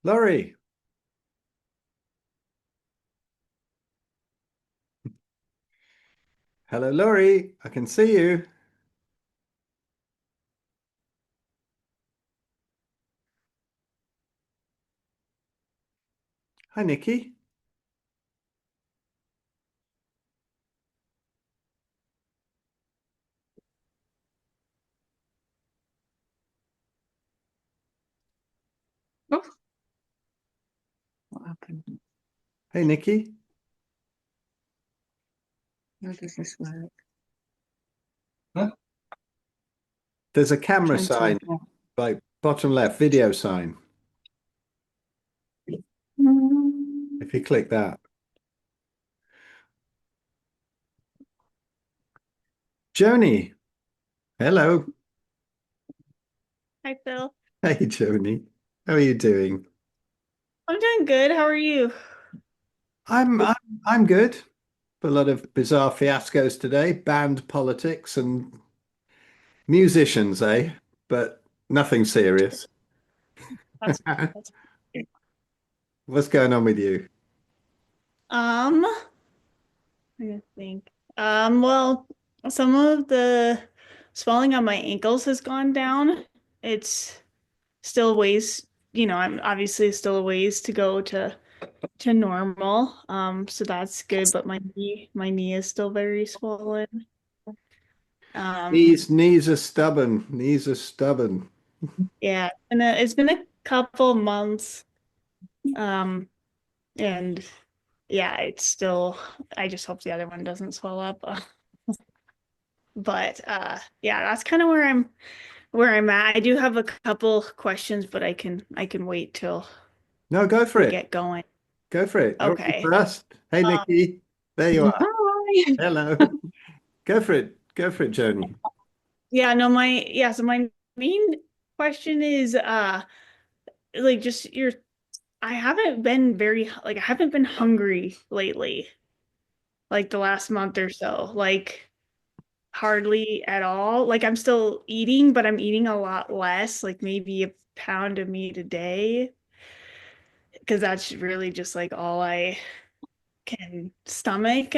Laurie, hello, Laurie. I can see you. Hi, Nikki. Oh, what happened? Hey, Nikki. How does this work? Huh? There's a camera Trying to. sign, like bottom left, video sign. If you click that. Joni, hello. Hi, Phil. Hey, Joni. How are you doing? I'm doing good. How are you? I'm I'm I'm good. A lot of bizarre fiascos today, band politics and musicians, eh? But nothing serious. That's that's What's going on with you? um, I think. Well, some of the swelling on my ankles has gone down. It's still ways, I'm obviously still a ways to go to normal. So that's good, but my knee is still very swollen. Um, Knees are stubborn. Knees are stubborn. yeah, and it's been a couple months. Um, and yeah, it's still, I just hope the other one doesn't swell up. But yeah, that's kind of where I'm at. I do have a couple questions, but I can wait till No, go for we it. get going. Go for it. You're on Okay. first. Hey, Um, Nikki. There you are. Hi. Hello. Go for it. Go for it, Joni. yeah, no, so my main question is like just your I haven't been I haven't been hungry lately, like the last month or so. Like hardly at all. Like I'm still eating, but I'm eating a lot less, like maybe a pound of meat a day, because that's really just like all I can stomach.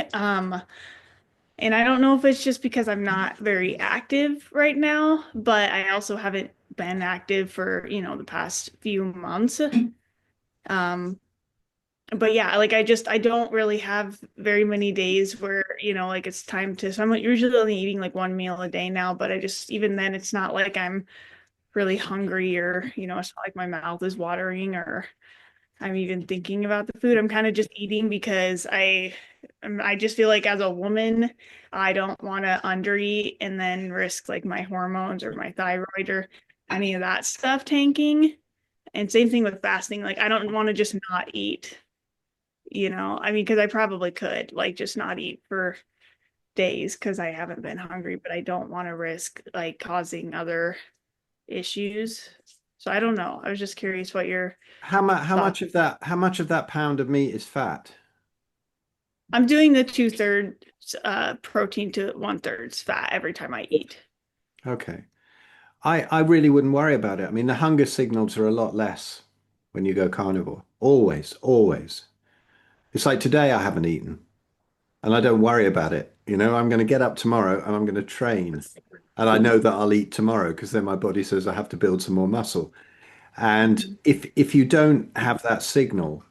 And I don't know if it's just because I'm not very active right now, but I also haven't been active for, the past few months. Um, but yeah, like I don't really have very many days where, like it's time to, so I'm usually only eating like one meal a day now, but even then it's not like I'm really hungry or, it's not like my mouth is watering or I'm even thinking about the food. I'm kind of just eating because I just feel like as a woman, I don't want to undereat and then risk like my hormones or my thyroid or any of that stuff tanking. And same thing with fasting. Like I don't want to just not eat, I mean, because I probably could like just not eat for days because I haven't been hungry, but I don't want to risk like causing other issues. So I don't know. I was just curious what your How thoughts. much of that pound of meat is fat? I'm doing the 2/3 protein to 1/3 fat every time I eat. Okay. I really wouldn't worry about it. I mean, the hunger signals are a lot less when you go carnivore. Always, always. It's like today I haven't eaten and I don't worry about it. I'm going to get up tomorrow and I'm going to train. And I know that I'll eat tomorrow because then my body says I have to build some more muscle. And Mhm. if you don't have that signal,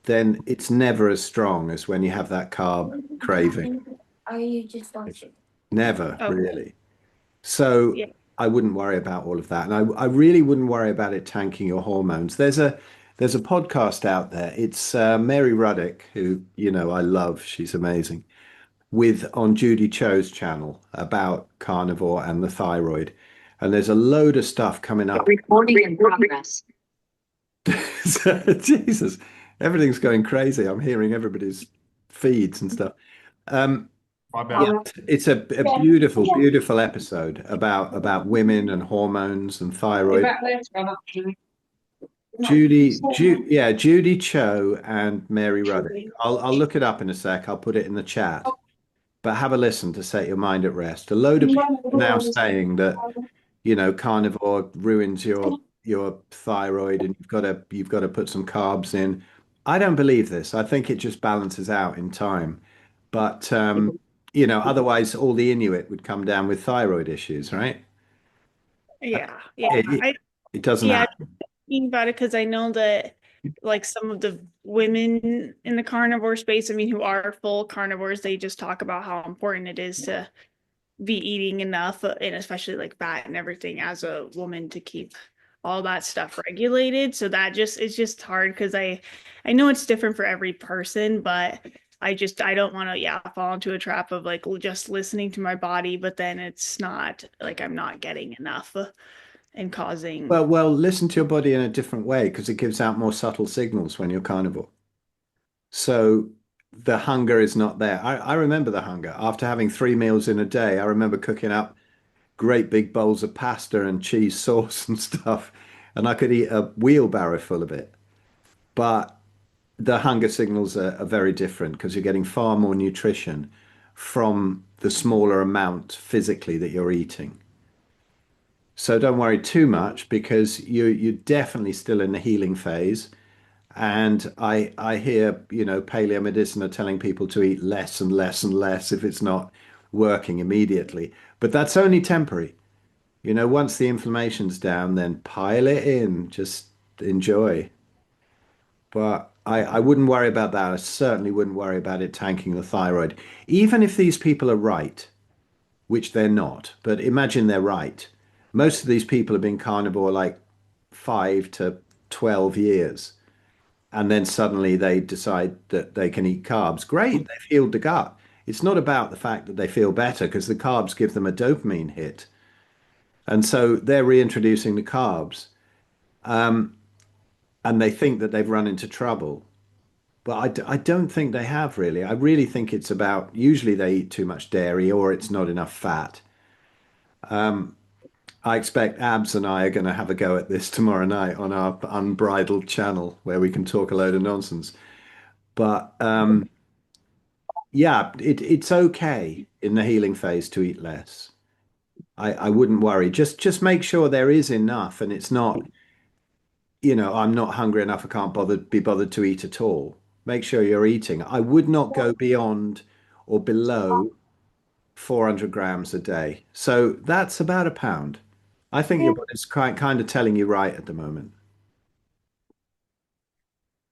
then it's never as strong as when you have that carb craving. Are you just It's watching? never Oh, really. So yeah. I wouldn't worry about all of that. And I really wouldn't worry about it tanking your hormones. There's a podcast out there. It's Mary Ruddick, who, I love. She's amazing. With on Judy Cho's channel about carnivore and the thyroid. And there's a load of stuff coming up. Recording in progress. Jesus, everything's going crazy. I'm hearing everybody's feeds and stuff. Um, My yeah, bad. it's a beautiful, beautiful episode about women and hormones and Be thyroid. back later, actually. Yeah, Judy Cho and Mary Ruddick. I'll look it up in a sec. I'll put it in the chat. But have a listen to set your mind at rest. A load of people are now saying that, carnivore ruins your your thyroid and you've got to put some carbs in. I don't believe this. I think it just balances out in time. But otherwise all the Inuit would come down with thyroid issues, right? Yeah, yeah. It, it, I it doesn't yeah, happen. thinking about it because I know that like some of the women in the carnivore space, I mean, who are full carnivores, they just talk about how important it is to be eating enough, and especially like fat and everything as a woman to keep all that stuff regulated. So that just it's just hard because I know it's different for every person, but I don't want to fall into a trap of like just listening to my body, but then it's not like I'm not getting enough and causing. Well, listen to your body in a different way because it gives out more subtle signals when you're carnivore. So the hunger is not there. I remember the hunger. After having 3 meals in a day, I remember cooking up great big bowls of pasta and cheese sauce and stuff, and I could eat a wheelbarrow full of it. But the hunger signals are very different because you're getting far more nutrition from the smaller amount physically that you're eating. So don't worry too much because you're definitely still in the healing phase. And I hear, paleomedicine are telling people to eat less and less and less if it's not working immediately. But that's only temporary. Once the inflammation's down, then pile it in. Just enjoy. But I wouldn't worry about that. I certainly wouldn't worry about it tanking the thyroid. Even if these people are right, which they're not, but imagine they're right. Most of these people have been carnivore like 5 to 12 years. And then suddenly they decide that they can eat carbs. Great, they've healed the gut. It's not about the fact that they feel better because the carbs give them a dopamine hit. And so they're reintroducing the carbs and they think that they've run into trouble. But I don't think they have really. I really think it's about usually they eat too much dairy or it's not enough fat. I expect Abs and I are going to have a go at this tomorrow night on our unbridled channel where we can talk a load of nonsense. But yeah, it's okay in the healing phase to eat less. I wouldn't worry. Just make sure there is enough and it's not, I'm not hungry enough, I can't be bothered to eat at all. Make sure you're eating. I would not go beyond or below 400 grams a day. So that's about a pound. I think your body's kind of telling you right at the moment.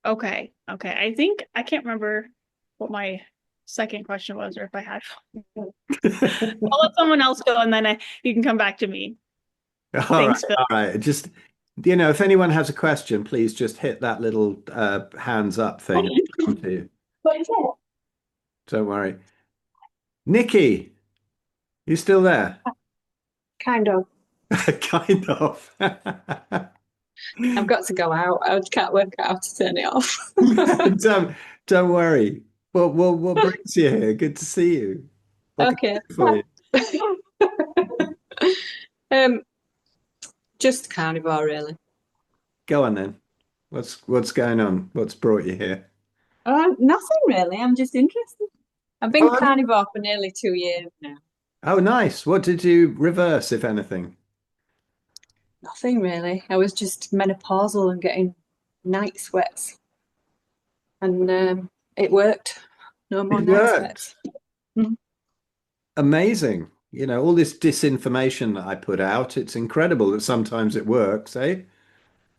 Okay, okay. I think I can't remember what my second question was, or if I had. I'll let someone else go, and then you can come back to me. All right, Thanks, Phil. all right. Just, if anyone has a question, please just hit that little hands up thing. I'll come to you. What is it? Don't worry. Nikki, you still there? Kind of. Kind of. I've got to go out. I can't work out how to turn it off. Don't don't worry. What brings you here? Good to see you. What can I Okay. do for you? Um, just carnivore, really. Go on then. What's going on? What's brought you here? Nothing really. I'm just interested. I've been Oh, carnivore for nearly 2 years now. oh, nice. What did you reverse, if anything? Nothing really. I was just menopausal and getting night sweats, and it worked. No more It night worked. sweats. Mhm. Amazing. All this disinformation that I put out, it's incredible that sometimes it works, eh?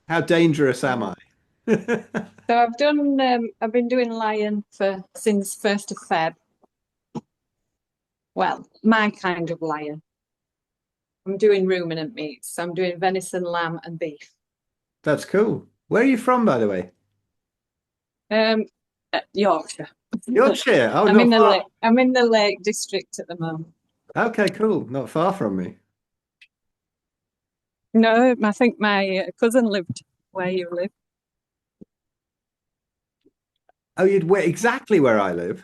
How dangerous am I? So I've done. I've been doing lion for since 1st of Feb. Well, my kind of lion. I'm doing ruminant meats. I'm doing venison, lamb, and beef. That's cool. Where are you from, by the way? Um, Yorkshire. Yorkshire. Oh, not far. I'm in the Lake District at the moment. Okay, cool. Not far from me. No, I think my cousin lived where you live. Oh, you'd where exactly where I live.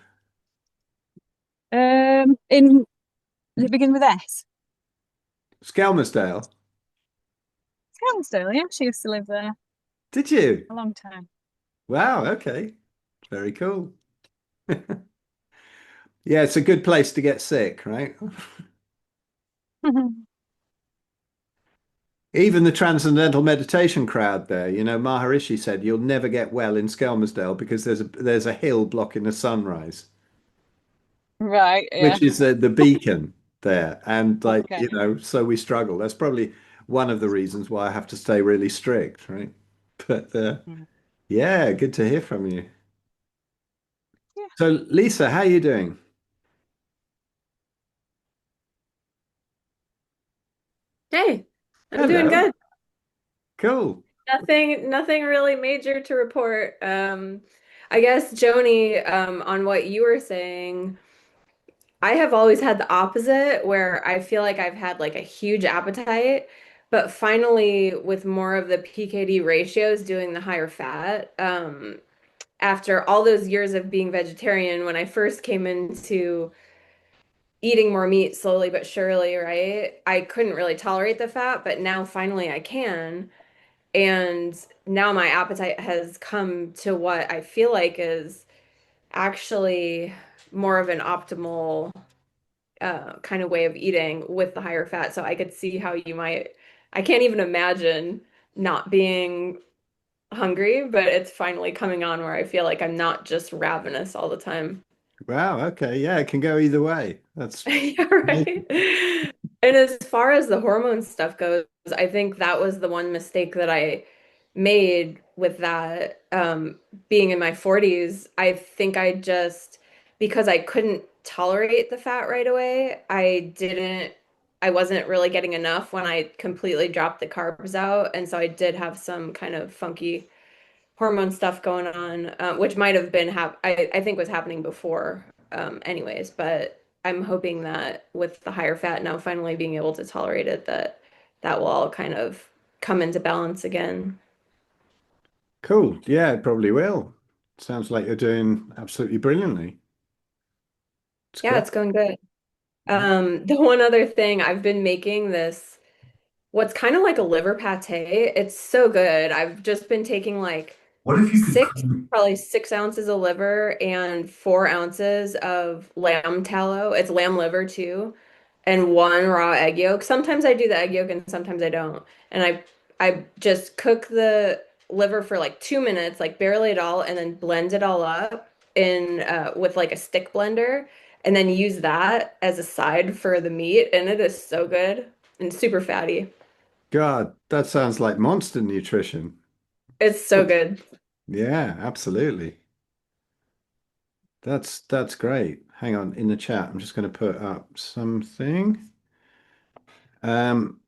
In does it begin with S? Skelmersdale. Scansdale, yeah. She used to live there Did you? a long time. Wow, okay. Very cool. Yeah, it's a good place to get sick, right? Even the Transcendental Meditation crowd there, Maharishi said you'll never get well in Skelmersdale because there's a hill blocking the sunrise, Right, yeah. which is the beacon there. And like, Okay. so we struggle. That's probably one of the reasons why I have to stay really strict, right? But Mhm. yeah, good to hear from you. Yeah. So Lisa, how are you doing? Hey, I'm doing Hello. good. Cool. Nothing really major to report. I guess Joni, on what you were saying, I have always had the opposite where I feel like I've had like a huge appetite, but finally with more of the PKD ratios doing the higher fat, after all those years of being vegetarian, when I first came into eating more meat slowly but surely, right? I couldn't really tolerate the fat, but now finally I can. And now my appetite has come to what I feel like is actually more of an optimal kind of way of eating with the higher fat. So I could see how you might, I can't even imagine not being hungry, but it's finally coming on where I feel like I'm not just ravenous all the time. Wow. Okay. Yeah, it can go either way. That's Yeah, right. And as far as the hormone stuff goes, I think that was the one mistake that I made with that. Being in my 40s, I think because I couldn't tolerate the fat right away, I wasn't really getting enough when I completely dropped the carbs out. And so I did have some kind of funky hormone stuff going on, which might have been I think was happening before, anyways. But I'm hoping that with the higher fat now finally being able to tolerate it, that will all kind of come into balance again. cool. Yeah, it probably will. Sounds like you're doing absolutely brilliantly. It's Yeah, great. it's going good. The one other thing I've been making this, what's kind of like a liver pate. It's so good. I've just been taking like What if you could six, come? probably 6 ounces of liver and 4 ounces of lamb tallow. It's lamb liver too, and one raw egg yolk. Sometimes I do the egg yolk and sometimes I don't. And I just cook the liver for like 2 minutes, like barely at all, and then blend it all up in with like a stick blender, and then use that as a side for the meat. And it is so good and super fatty. God, that sounds like monster nutrition. It's so good. Yeah, absolutely. That's great. Hang on, in the chat, I'm just going to put up something. Um,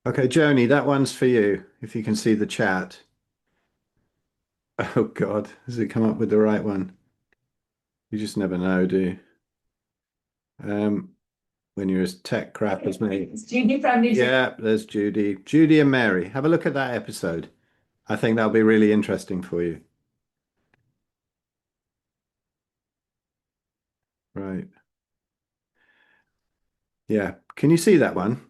okay, Joni, that one's for you, if you can see the chat. Oh God, has it come up with the right one? You just never know, do you? When you're as tech crap as me. It's Judy from New Zealand. Yeah, there's Judy. Judy and Mary. Have a look at that episode. I think that'll be really interesting for you. Right. Yeah. Can you see that one?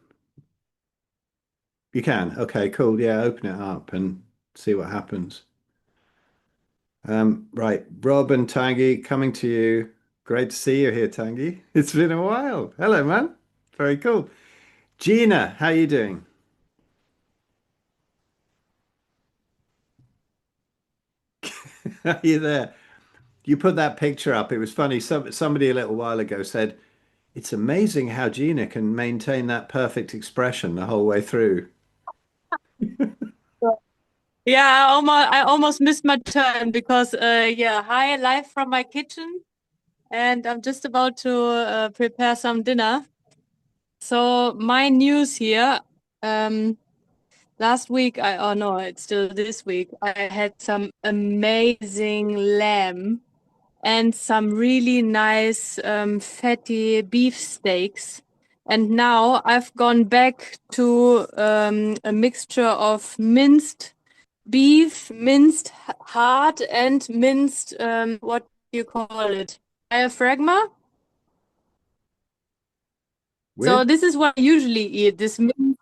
You can. Okay, cool. Yeah, open it up and see what happens. Right. Rob and Tangy coming to you. Great to see you here, Tangy. It's been a while. Hello, man. Very cool. Gina, how you doing? Are you there? You put that picture up. It was funny. Somebody a little while ago said, it's amazing how Gina can maintain that perfect expression the whole way through. Yeah, I almost missed my turn because yeah, hi, live from my kitchen, and I'm just about to prepare some dinner. So my news here, last week oh no, it's still this week. I had some amazing lamb and some really nice fatty beef steaks. And now I've gone back to a mixture of minced beef, minced heart, and minced what do you call it? Diaphragma. So Weird. this is what I usually eat, this minced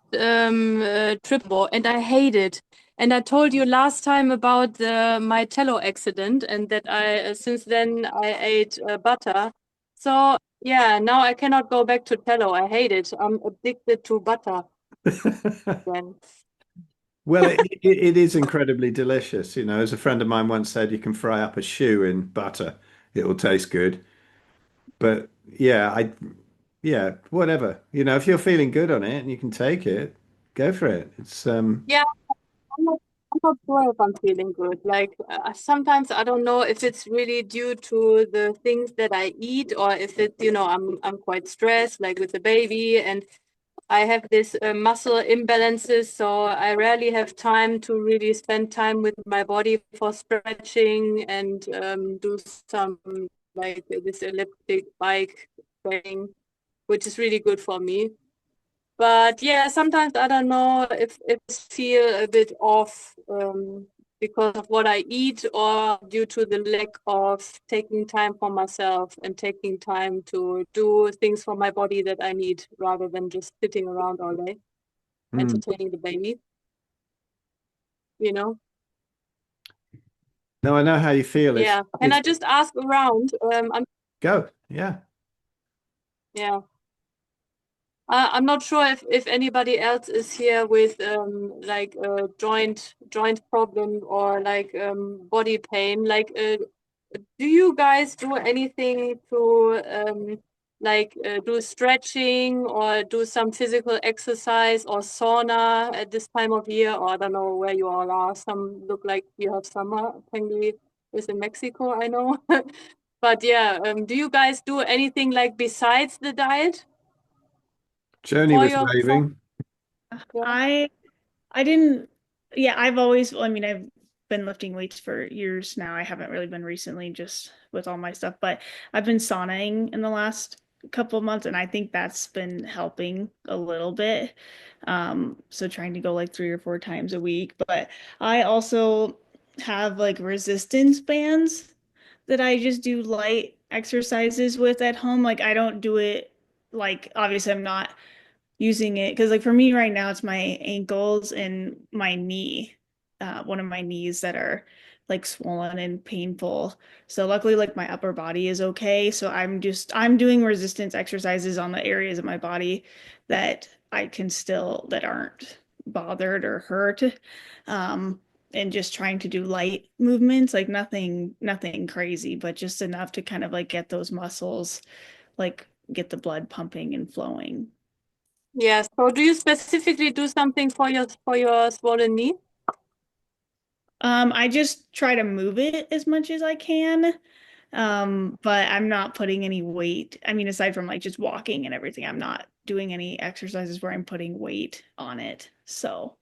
triple, and I hate it. And I told you last time about my tallow accident, and that I since then I ate butter. So yeah, now I cannot go back to tallow. I hate it. I'm addicted to butter then. Well, it is incredibly delicious. You know, as a friend of mine once said, you can fry up a shoe in butter. It will taste good. But yeah, yeah, whatever. You know, if you're feeling good on it and you can take it, go for it. It's Yeah, I'm not sure if I'm feeling good. Like sometimes I don't know if it's really due to the things that I eat or if it, I'm quite stressed, like with the baby, and I have this muscle imbalances, so I rarely have time to really spend time with my body for stretching and do some like this elliptic bike training, which is really good for me. But yeah, sometimes I don't know if I feel a bit off because of what I eat or due to the lack of taking time for myself and taking time to do things for my body that I need rather than just sitting around all day mm. entertaining the baby, you know? No, I know how you feel. Yeah. Can It's I just ask around? go. Yeah. Yeah. I'm not sure if anybody else is here with like a joint problem or like body pain. Like, do you guys do anything to like do stretching or do some physical exercise or sauna at this time of year? Or I don't know where you all are. Some look like you have summer. Apparently, is in Mexico, I know. But yeah, do you guys do anything like besides the diet? Joni For was your for waving. yeah. I I didn't, yeah, I mean, I've been lifting weights for years now. I haven't really been recently just with all my stuff, but I've been sauning in the last couple of months, and I think that's been helping a little bit. So trying to go like 3 or 4 times a week, but I also have like resistance bands that I just do light exercises with at home. Like I don't do it like obviously I'm not using it because like for me right now it's my ankles and my knee, one of my knees that are like swollen and painful. So luckily like my upper body is okay, so I'm doing resistance exercises on the areas of my body that I can still that aren't bothered or hurt, um and just trying to do light movements, like nothing crazy, but just enough to kind of like get those muscles, like get the blood pumping and flowing. Yeah. So do you specifically do something for your swollen knee? I just try to move it as much as I can. But I'm not putting any weight. I mean, aside from like just walking and everything, I'm not doing any exercises where I'm putting weight on it. So,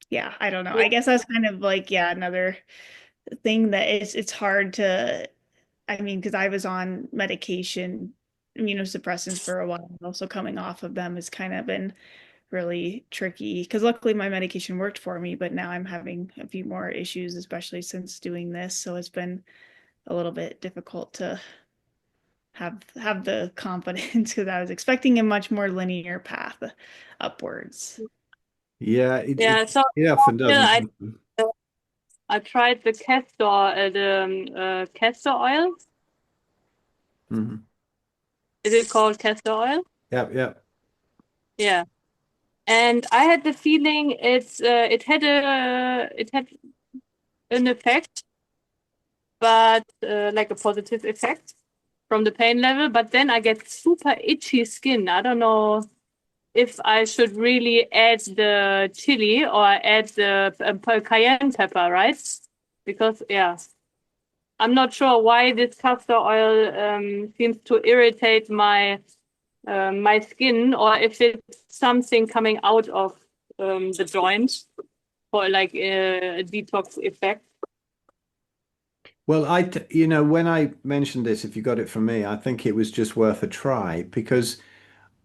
yeah, I don't know. Yeah. I guess that's kind of like, yeah, another thing that it's hard to, I mean, because I was on medication, immunosuppressants for a while, so coming off of them has kind of been really tricky because luckily my medication worked for me, but now I'm having a few more issues, especially since doing this. So it's been a little bit difficult to have the confidence because I was expecting a much more linear path upwards. Yeah, Yeah. So it often yeah, doesn't. I tried the castor oil. Mhm. Is it called castor oil? Yep, yep. Yeah. And I had the feeling it had an effect, but like a positive effect from the pain level. But then I get super itchy skin. I don't know if I should really add the chili or add the cayenne pepper, right? Because yeah, I'm not sure why this castor oil seems to irritate my skin, or if it's something coming out of the joint for like a detox effect. Well, you know, when I mentioned this, if you got it from me, I think it was just worth a try because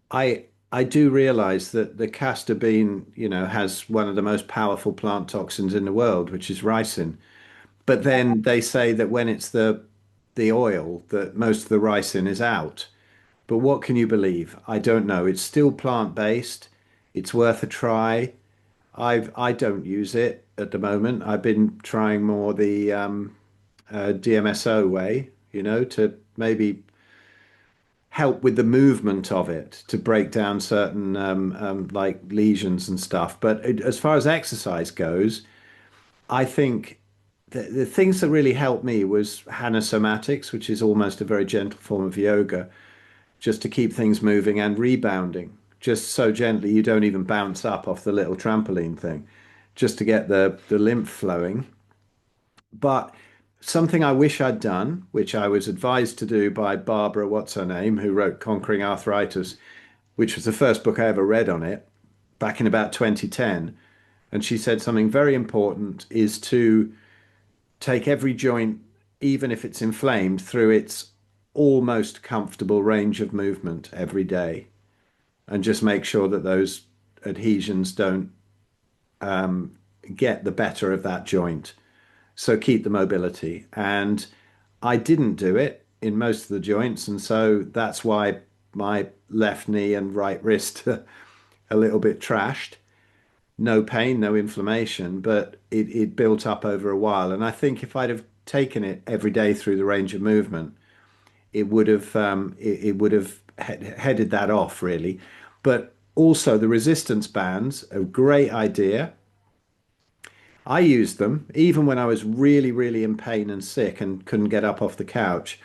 I do realize that the castor bean, you know, has one of the most powerful plant toxins in the world, which is ricin. But then they say that when it's the oil, that most of the ricin is out. But what can you believe? I don't know. It's still plant-based. It's worth a try. I don't use it at the moment. I've been trying more the DMSO way, you know, to maybe help with the movement of it to break down certain like lesions and stuff. But as far as exercise goes, I think the things that really helped me was somatics, which is almost a very gentle form of yoga, just to keep things moving, and rebounding, just so gently you don't even bounce up off the little trampoline thing, just to get the lymph flowing. But something I wish I'd done, which I was advised to do by Barbara, what's her name, who wrote Conquering Arthritis, which was the first book I ever read on it back in about 2010. And she said something very important is to take every joint, even if it's inflamed, through its almost comfortable range of movement every day, and just make sure that those adhesions don't get the better of that joint. So keep the mobility. And I didn't do it in most of the joints. And so that's why my left knee and right wrist are a little bit trashed. No pain, no inflammation, but it built up over a while. And I think if I'd have taken it every day through the range of movement, it would have headed that off really. But also the resistance bands, a great idea. I used them even when I was really, really in pain and sick and couldn't get up off the couch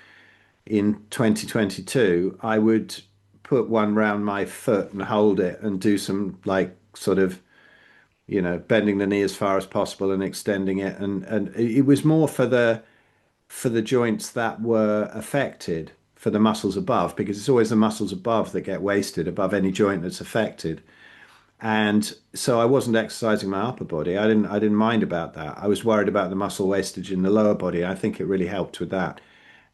in 2022. I would put one round my foot and hold it and do some like sort of, bending the knee as far as possible and extending it. And it was more for the joints that were affected, for the muscles above, because it's always the muscles above that get wasted above any joint that's affected. And so I wasn't exercising my upper body. I didn't mind about that. I was worried about the muscle wastage in the lower body. I think it really helped with that.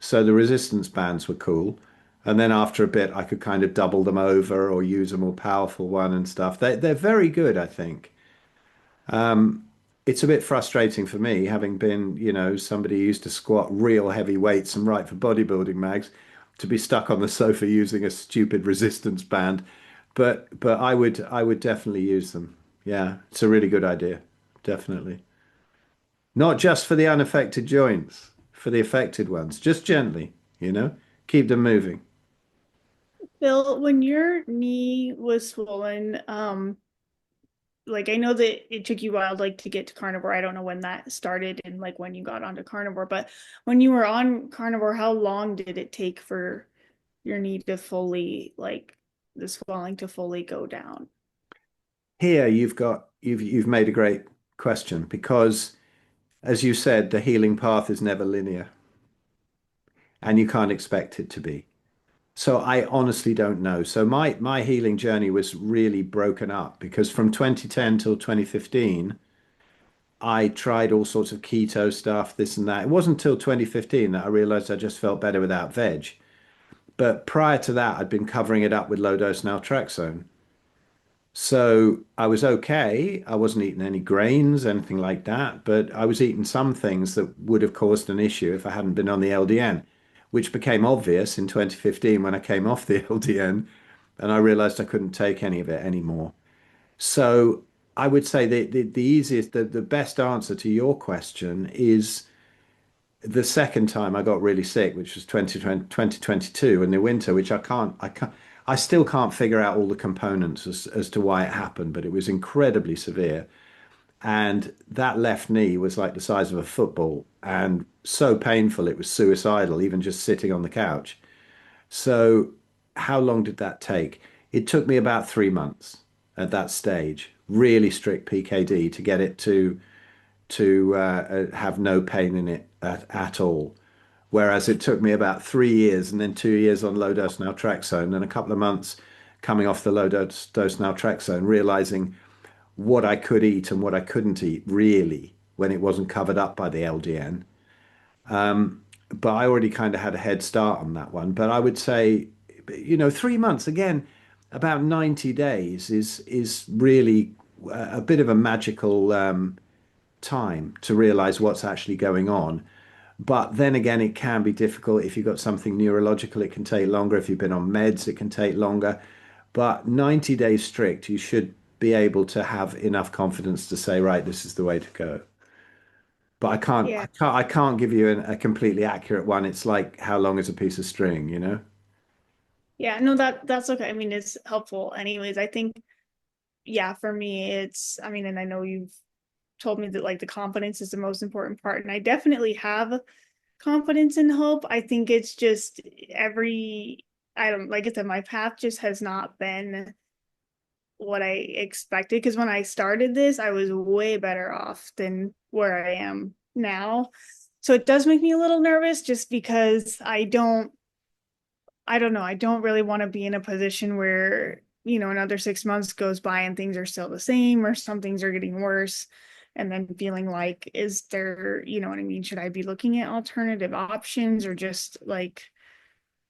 So the resistance bands were cool. And then after a bit, I could kind of double them over or use a more powerful one and stuff. They're very good, I think. It's a bit frustrating for me, having been, somebody who used to squat real heavy weights and write for bodybuilding mags, to be stuck on the sofa using a stupid resistance band. But I would definitely use them. Yeah, it's a really good idea. Definitely. Not just for the unaffected joints, for the affected ones, just gently, keep them moving. Bill, when your knee was swollen, like I know that it took you a while like to get to carnivore. I don't know when that started and like when you got onto carnivore, but when you were on carnivore, how long did it take for your knee to fully like the swelling to fully go down? Here you've made a great question, because as you said, the healing path is never linear and you can't expect it to be. So I honestly don't know. So my healing journey was really broken up, because from 2010 till 2015, I tried all sorts of keto stuff, this and that. It wasn't until 2015 that I realized I just felt better without veg. But prior to that, I'd been covering it up with low dose naltrexone. So I was okay. I wasn't eating any grains, anything like that, but I was eating some things that would have caused an issue if I hadn't been on the LDN, which became obvious in 2015 when I came off the LDN and I realized I couldn't take any of it anymore. So I would say the easiest, the best answer to your question is the second time I got really sick, which was 2022 in the winter, which I still can't figure out all the components as to why it happened, but it was incredibly severe. And that left knee was like the size of a football and so painful, it was suicidal, even just sitting on the couch. So how long did that take? It took me about 3 months at that stage, really strict PKD to get it to have no pain in it at all. Whereas it took me about 3 years and then 2 years on low dose naltrexone and a couple of months coming off the low dose naltrexone, realizing what I could eat and what I couldn't eat really when it wasn't covered up by the LDN. But I already kind of had a head start on that one. But I would say, 3 months again, about 90 days is really a bit of a magical time to realize what's actually going on. But then again, it can be difficult. If you've got something neurological, it can take longer. If you've been on meds, it can take longer. But 90 days strict, you should be able to have enough confidence to say, right, this is the way to go. But Yeah. I can't give you a completely accurate one. It's like how long is a piece of string, you know? Yeah, no, that's okay. I mean, it's helpful anyways. I think, yeah, for me, I mean, and I know you've told me that like the confidence is the most important part, and I definitely have confidence and hope. I think it's just I don't, like I said, my path just has not been what I expected. Because when I started this, I was way better off than where I am now. So it does make me a little nervous just because I don't know, I don't really want to be in a position where, another 6 months goes by and things are still the same or some things are getting worse. And then feeling like, is there, you know what I mean? Should I be looking at alternative options or just like,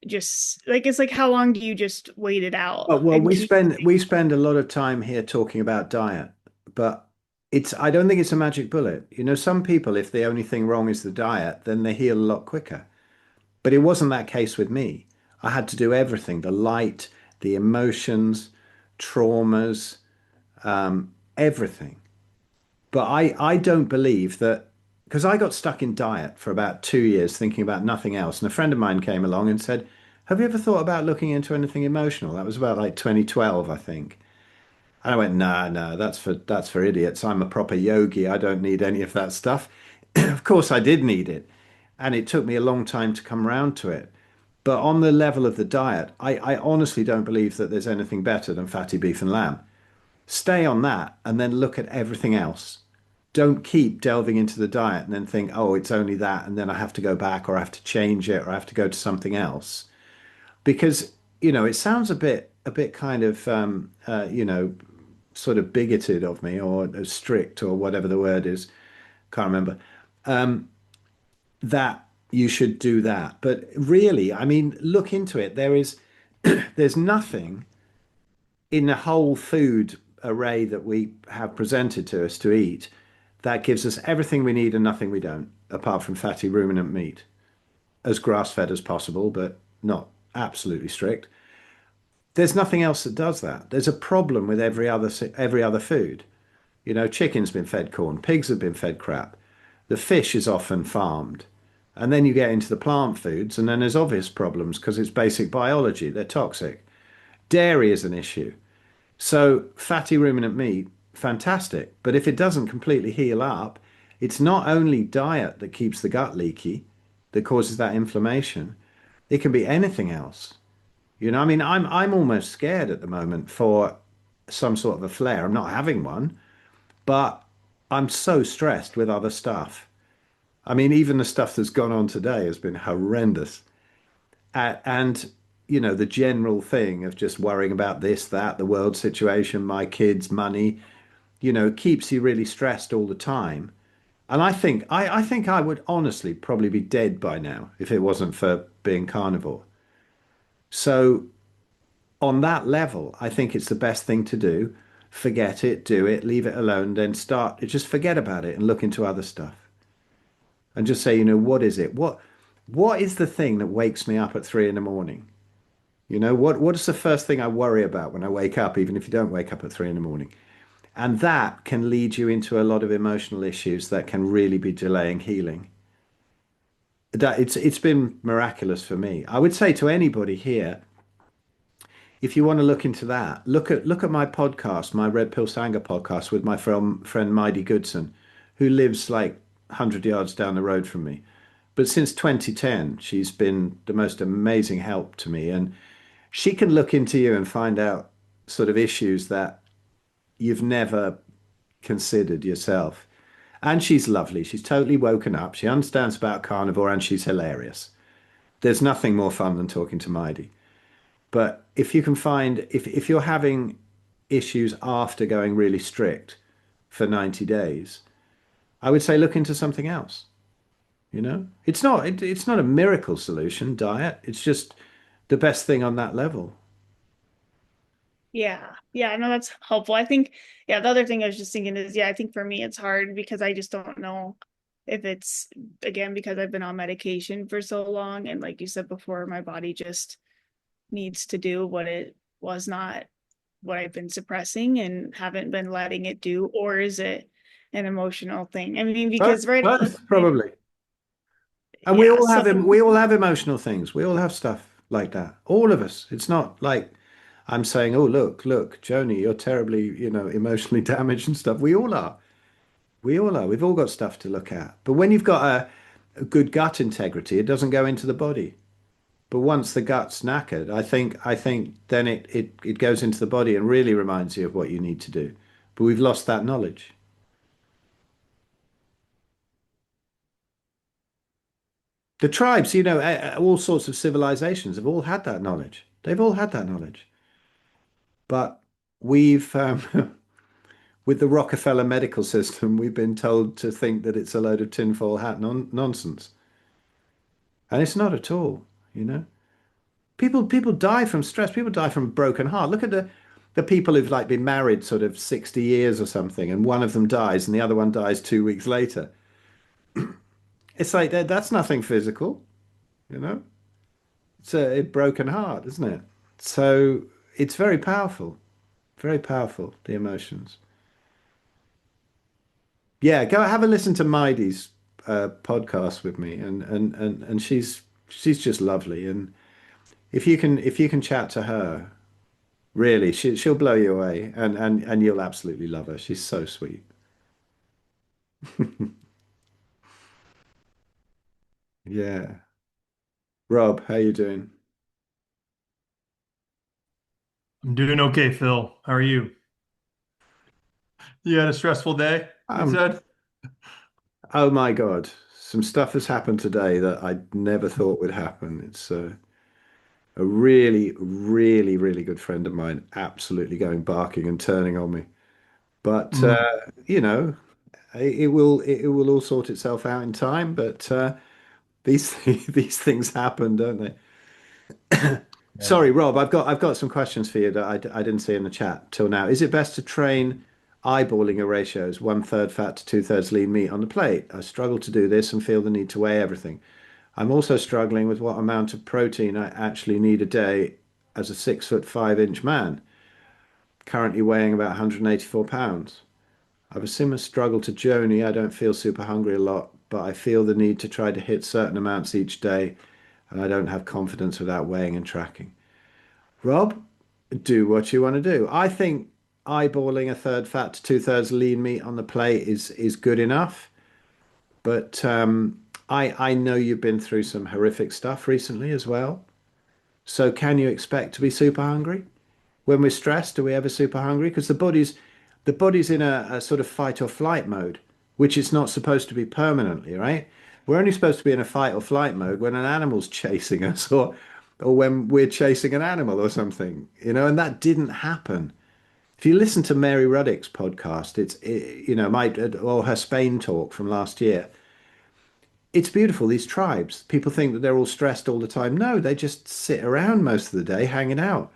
it's like, how long do you just wait it out Well, and we keep spend a lot of time here talking about diet, but I don't think it's a magic bullet. Some people, if the only thing wrong is the diet, then they heal a lot quicker. But it wasn't that case with me. I had to do everything, the light, the emotions, traumas, everything. But I don't believe that, because I got stuck in diet for about 2 years thinking about nothing else. And a friend of mine came along and said, "Have you ever thought about looking into anything emotional?" That was about like 2012, I think. And I went, "No, no, that's for idiots. I'm a proper yogi. I don't need any of that stuff." Of course, I did need it. And it took me a long time to come around to it. But on the level of the diet, I honestly don't believe that there's anything better than fatty beef and lamb. Stay on that and then look at everything else. Don't keep delving into the diet and then think, oh, it's only that, and then I have to go back or I have to change it or I have to go to something else. Because, it sounds a bit kind of, sort of bigoted of me or strict or whatever the word is. Can't remember. That you should do that. But really, I mean, look into it. There's nothing in the whole food array that we have presented to us to eat that gives us everything we need and nothing we don't, apart from fatty ruminant meat, as grass-fed as possible, but not absolutely strict. There's nothing else that does that. There's a problem with every other food. Chicken's been fed corn, pigs have been fed crap. The fish is often farmed. And then you get into the plant foods, and then there's obvious problems because it's basic biology. They're toxic. Dairy is an issue. So, fatty ruminant meat, fantastic. But if it doesn't completely heal up, it's not only diet that keeps the gut leaky, that causes that inflammation. It can be anything else. I mean, I'm almost scared at the moment for some sort of a flare. I'm not having one, but I'm so stressed with other stuff. I mean, even the stuff that's gone on today has been horrendous. And, the general thing of just worrying about this, that, the world situation, my kids, money, keeps you really stressed all the time. And I think I would honestly probably be dead by now if it wasn't for being carnivore. So on that level, I think it's the best thing to do. Forget it, do it, leave it alone, then just forget about it and look into other stuff. And just say, what is it? What is the thing that wakes me up at 3 in the morning? What is the first thing I worry about when I wake up, even if you don't wake up at 3 in the morning? And that can lead you into a lot of emotional issues that can really be delaying healing. It's been miraculous for me. I would say to anybody here, if you want to look into that, look at my podcast, my Red Pill Sanger podcast with my friend Maidi Goodson, who lives like 100 yards down the road from me. But since 2010, she's been the most amazing help to me. And she can look into you and find out sort of issues that you've never considered yourself. And she's lovely. She's totally woken up. She understands about carnivore and she's hilarious. There's nothing more fun than talking to Maidi. But if you can find, if you're having issues after going really strict for 90 days, I would say look into something else. It's not a miracle solution, diet. It's just the best thing on that level. Yeah. Yeah, I know that's helpful. I think, yeah, the other thing I was just thinking is, yeah, I think for me it's hard because I just don't know if it's, again, because I've been on medication for so long. And like you said before, my body just needs to do what it was not, what I've been suppressing and haven't been letting it do. Or is it an emotional thing? I mean, because Both, right now, both probably. And we yeah, all so have we all have emotional things. We all have stuff. like that. All of us. It's not like I'm saying, oh, look, Joni, you're terribly, emotionally damaged and stuff. We all are. We all are. We've all got stuff to look at. But when you've got a good gut integrity, it doesn't go into the body. But once the gut's knackered, I think then it goes into the body and really reminds you of what you need to do. But we've lost that knowledge. The tribes, all sorts of civilizations have all had that knowledge. They've all had that knowledge. But we've, with the Rockefeller medical system, we've been told to think that it's a load of tinfoil hat nonsense. And it's not at all, you know. People die from stress. People die from a broken heart. Look at the people who've like been married sort of 60 years or something, and one of them dies and the other one dies 2 weeks later. It's like that's nothing physical, you know. It's a broken heart, isn't it? So it's very powerful, the emotions. Yeah, go have a listen to Maidi's podcast with me, and she's just lovely. And if you can chat to her, really, she'll blow you away, and you'll absolutely love her. She's so sweet. Yeah. Rob, how you doing? I'm doing okay, Phil. How are you? You had a stressful day, you Um, said? oh my God, some stuff has happened today that I never thought would happen. It's a really, really, really good friend of mine absolutely going barking and turning on me. But Mm, you know, it will all sort itself out in time. But these these things happen, don't they? yeah. Sorry, Rob, I've got some questions for you that I didn't see in the chat till now. Is it best to train eyeballing your ratios, one third fat to two thirds lean meat on the plate? I struggle to do this and feel the need to weigh everything. I'm also struggling with what amount of protein I actually need a day as a 6'5" man, currently weighing about 184 pounds. I've a similar struggle to Joni. I don't feel super hungry a lot, but I feel the need to try to hit certain amounts each day, and I don't have confidence without weighing and tracking. Rob, do what you want to do. I think eyeballing a third fat to two thirds lean meat on the plate is good enough, but I know you've been through some horrific stuff recently as well. So can you expect to be super hungry? When we're stressed, are we ever super hungry? Because the body's in a sort of fight or flight mode, which it's not supposed to be permanently, right? We're only supposed to be in a fight or flight mode when an animal's chasing us or when we're chasing an animal or something, and that didn't happen. If you listen to Mary Ruddick's podcast, my or her Spain talk from last year, it's beautiful. These tribes, people think that they're all stressed all the time. No, they just sit around most of the day hanging out.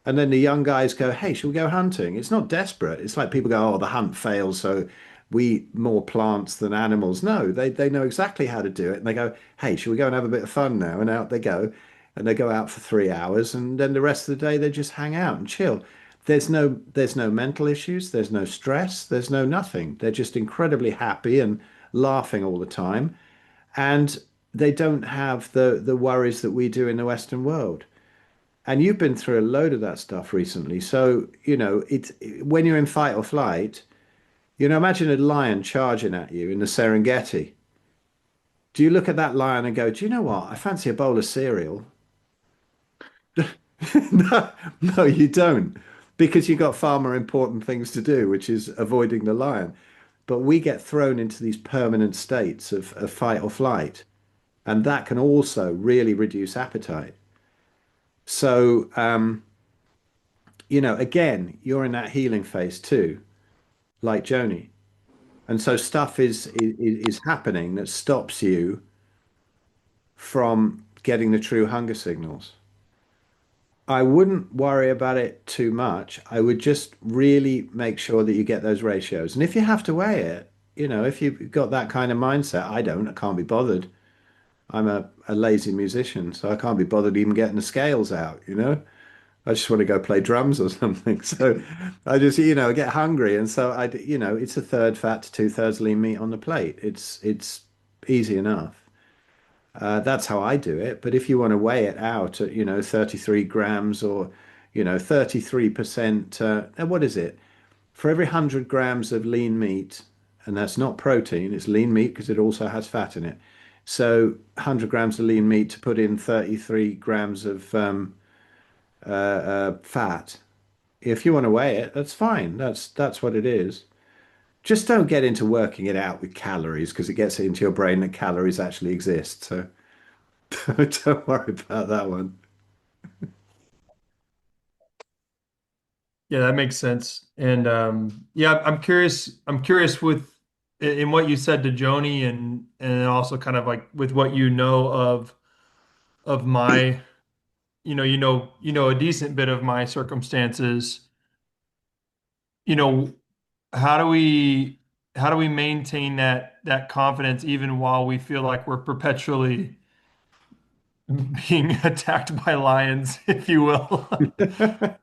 And then the young guys go, hey, shall we go hunting? It's not desperate. It's like people go, oh, the hunt fails, so we eat more plants than animals. No, they know exactly how to do it. And they go, hey, shall we go and have a bit of fun now? And out they go. And they go out for 3 hours. And then the rest of the day, they just hang out and chill. There's no mental issues. There's no stress. There's no nothing. They're just incredibly happy and laughing all the time. And they don't have the worries that we do in the Western world. And you've been through a load of that stuff recently. So, when you're in fight or flight, imagine a lion charging at you in the Serengeti. Do you look at that lion and go, do you know what? I fancy a bowl of cereal. No, no, you don't, because you've got far more important things to do, which is avoiding the lion. But we get thrown into these permanent states of fight or flight, and that can also really reduce appetite. So, again, you're in that healing phase too, like Joni. And so stuff is happening that stops you from getting the true hunger signals. I wouldn't worry about it too much. I would just really make sure that you get those ratios. And if you have to weigh it, if you've got that kind of mindset, I can't be bothered. I'm a lazy musician, so I can't be bothered even getting the scales out. I just want to go play drums or something. So I just, get hungry. And so it's a third fat to two thirds lean meat on the plate. It's easy enough. That's how I do it. But if you want to weigh it out at, 33 grams or, 33%, what is it? For every 100 grams of lean meat, and that's not protein, it's lean meat because it also has fat in it. So 100 grams of lean meat to put in 33 grams of fat. If you want to weigh it, that's fine. That's what it is. Just don't get into working it out with calories because it gets into your brain that calories actually exist. So don't worry about that one. Yeah, that makes sense. And yeah, I'm curious with in what you said to Joni and also kind of like with what you know of my, a decent bit of my circumstances. You know, how do we how do we maintain that confidence even while we feel like we're perpetually being attacked by lions, if you will? Because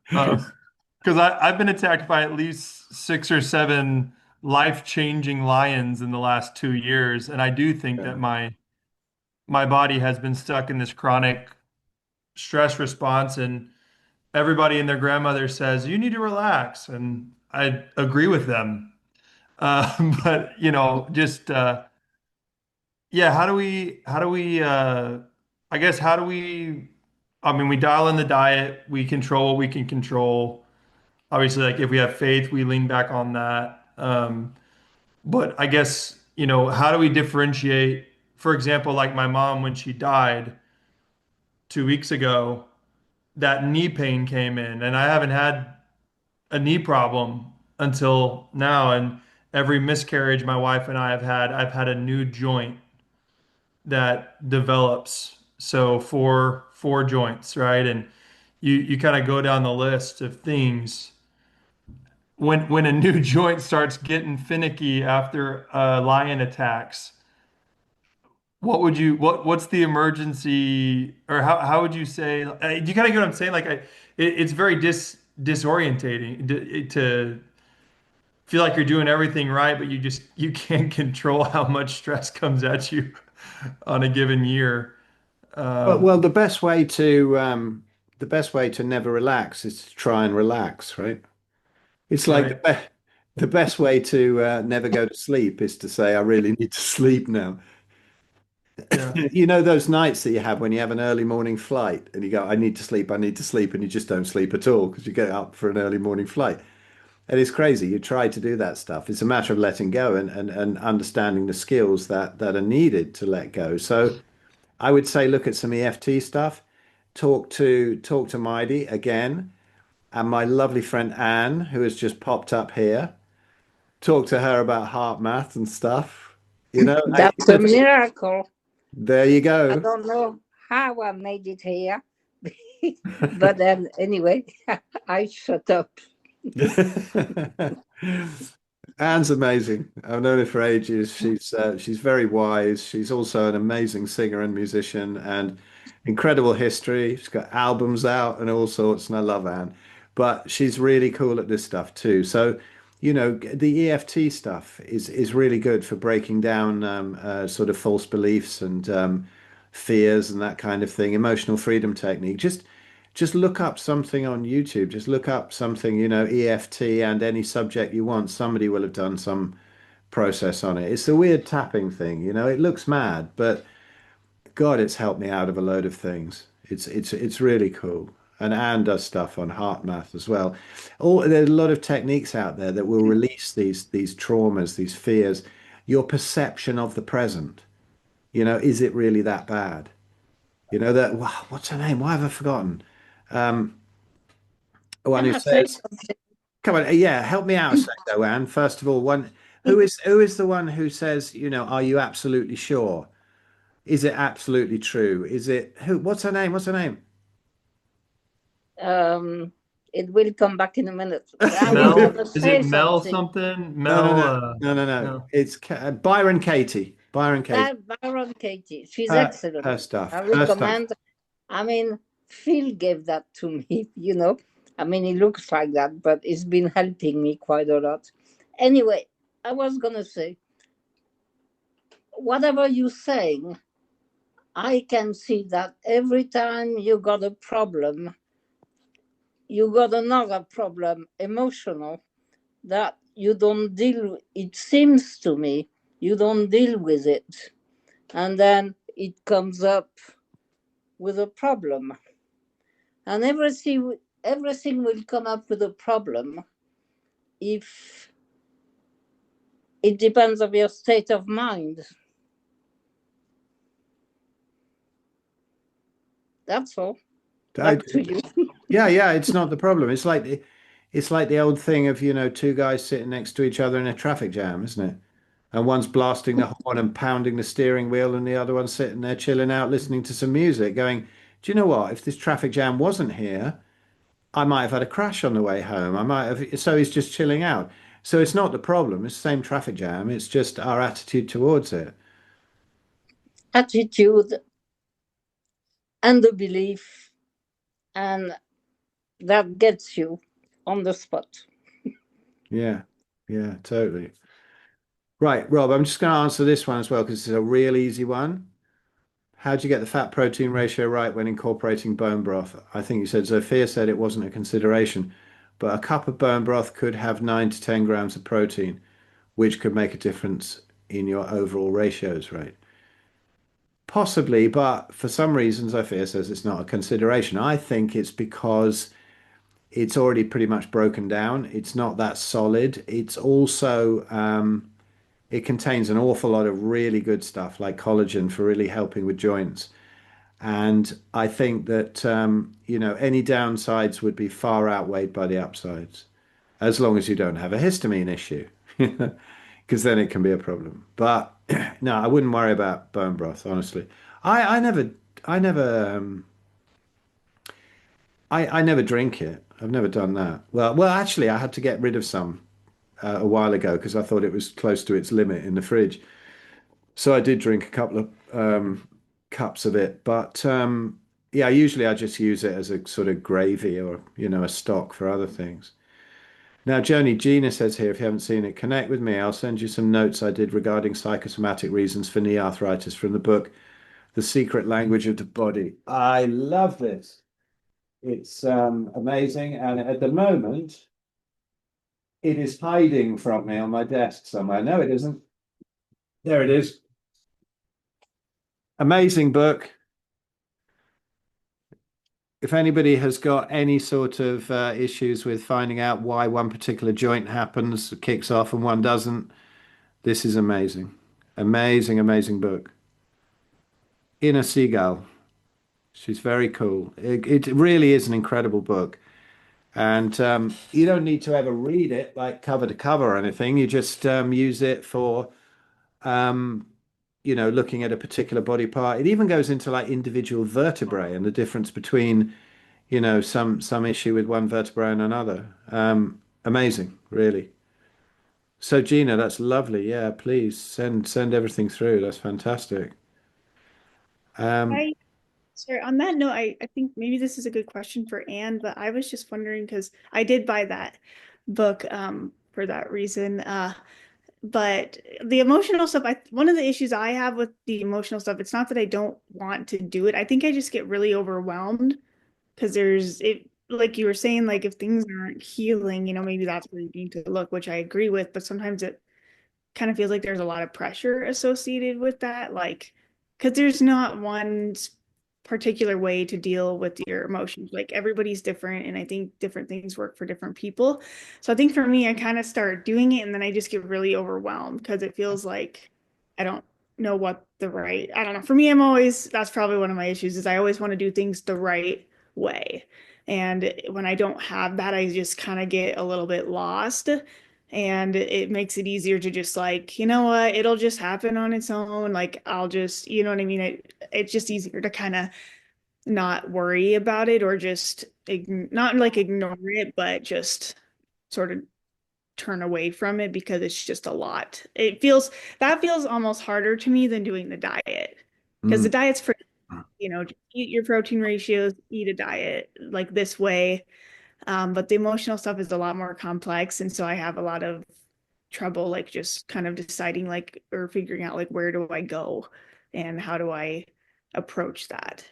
I've been attacked by at least six or seven life-changing lions in the last 2 years, and I do think that Yeah. my body has been stuck in this chronic stress response, and everybody and their grandmother says you need to relax, and I agree with them. But just yeah, I guess how do we? I mean, we dial in the diet, we control what we can control. Obviously, like if we have faith, we lean back on that. But I guess, how do we differentiate? For example, like my mom, when she died 2 weeks ago, that knee pain came in, and I haven't had a knee problem until now. And every miscarriage my wife and I have had, I've had a new joint that develops. So four joints, right? And you kind of go down the list of things when a new joint starts getting finicky after lion attacks. What's the emergency, or how would you say, do you kind of get what I'm saying? Like it's very disorientating to feel like you're doing everything right, but you can't control how much stress comes at you on a given year. Well, the best way to never relax is to try and relax, right? It's like Right. the best way to never go to sleep is to say, I really need to sleep now. Yeah. You know those nights that you have when you have an early morning flight and you go, I need to sleep, and you just don't sleep at all because you get up for an early morning flight. And it's crazy. You try to do that stuff. It's a matter of letting go and understanding the skills that are needed to let go. So I would say look at some EFT stuff. Talk to Maidi again, and my lovely friend Anne, who has just popped up here. Talk to her about heart math and stuff. That's a miracle. There you I go. don't know how I made it here, but then anyway, I shut up. Anne's amazing. I've known her for ages. She's very wise. She's also an amazing singer and musician and incredible history. She's got albums out and all sorts, and I love Anne. But she's really cool at this stuff too. So, the EFT stuff is really good for breaking down sort of false beliefs and fears and that kind of thing. Emotional freedom technique. Just look up something on YouTube. Just look up something, EFT and any subject you want. Somebody will have done some process on it. It's a weird tapping thing, It looks mad, but God, it's helped me out of a load of things. It's really cool. And Anne does stuff on heart math as well. There's a lot of techniques out there that will release these traumas, these fears, your perception of the present. Is it really that bad? That wow, what's her name? Why have I forgotten? Um, the one Can who I say says, something? "Come on, yeah, help me out a sec, though, Anne. First of all, one who is the one who says, are you absolutely sure? Is it absolutely true? Is it who? What's her name? What's her name? It will come back in a minute. I was Mel, gonna is it say Mel something. something? No, no, Mel, no, no, no, no. no. It's Byron Katie. Byron Katie. Baron Katie, she's excellent. Her stuff. I Her stuff. recommend. I mean, Phil gave that to me. I mean, it looks like that, but it's been helping me quite a lot. Anyway, I was gonna say, whatever you're saying, I can see that every time you got a problem, you got another problem, emotional, that you don't deal with. It seems to me you don't deal with it. And then it comes up with a problem. And everything will come up with a problem if it depends on your state of mind. That's all. Back to you. Yeah, it's not the problem. It's like the old thing of, two guys sitting next to each other in a traffic jam, isn't it? And one's blasting the horn and pounding the steering wheel, and the other one's sitting there chilling out, listening to some music, going, "Do you know what? If this traffic jam wasn't here, I might have had a crash on the way home. I might have." So he's just chilling out. So it's not the problem. It's the same traffic jam. It's just our attitude towards it. Attitude and the belief, and that gets you on the spot. Yeah, yeah, totally. Right, Rob, I'm just going to answer this one as well because it's a real easy one. How do you get the fat protein ratio right when incorporating bone broth? I think you said Sophia said it wasn't a consideration, but a cup of bone broth could have 9 to 10 grams of protein, which could make a difference in your overall ratios, right? Possibly, but for some reasons, Sophia says it's not a consideration. I think it's because it's already pretty much broken down. It's not that solid. It's also it contains an awful lot of really good stuff like collagen for really helping with joints. And I think that any downsides would be far outweighed by the upsides, as long as you don't have a histamine issue, because then it can be a problem. But no, I wouldn't worry about bone broth, honestly. I never, I never, I never drink it. I've never done that. Well, actually, I had to get rid of some a while ago because I thought it was close to its limit in the fridge. So I did drink a couple of cups of it, but yeah, usually I just use it as a sort of gravy or a stock for other things. Now, Joni, Gina says here, if you haven't seen it, connect with me. I'll send you some notes I did regarding psychosomatic reasons for knee arthritis from the book, The Secret Language of the Body. I love this. It's amazing, and at the moment, it is hiding from me on my desk somewhere. No, it isn't. There it is. Amazing book. If anybody has got any sort of issues with finding out why one particular joint happens, kicks off, and one doesn't, this is amazing. Amazing, amazing book. Inner Seagull. She's very cool. It really is an incredible book. And you don't need to ever read it like cover to cover or anything. You just use it for, looking at a particular body part. It even goes into like individual vertebrae and the difference between some issue with one vertebra and another. Amazing, really. So Gina, that's lovely. Yeah, please send everything through. That's fantastic. Um, I Sorry, on that note, I think maybe this is a good question for Anne, but I was just wondering because I did buy that book for that reason. But the emotional stuff, one of the issues I have with the emotional stuff, it's not that I don't want to do it. I think I just get really overwhelmed because like you were saying, like if things aren't healing, maybe that's where you need to look, which I agree with, but sometimes it kind of feels like there's a lot of pressure associated with that, like because there's not one particular way to deal with your emotions. Like everybody's different, and I think different things work for different people. So I think for me, I kind of start doing it, and then I just get really overwhelmed because it feels like I don't know what I don't know. For me, that's probably one of my issues is I always want to do things the right way. And when I don't have that, I just kind of get a little bit lost. And it makes it easier to just like, you know what, it'll just happen on its own. Like I'll just, you know what I mean? It's just easier to kind of not worry about it or just not like ignore it, but just sort of turn away from it because it's just a lot. That feels almost harder to me than doing the diet because the mm, diet's for, just eat your protein ratios, eat a diet like this way. But the emotional stuff is a lot more complex. And so I have a lot of trouble, like just kind of deciding like, or figuring out like, where do I go and how do I approach that?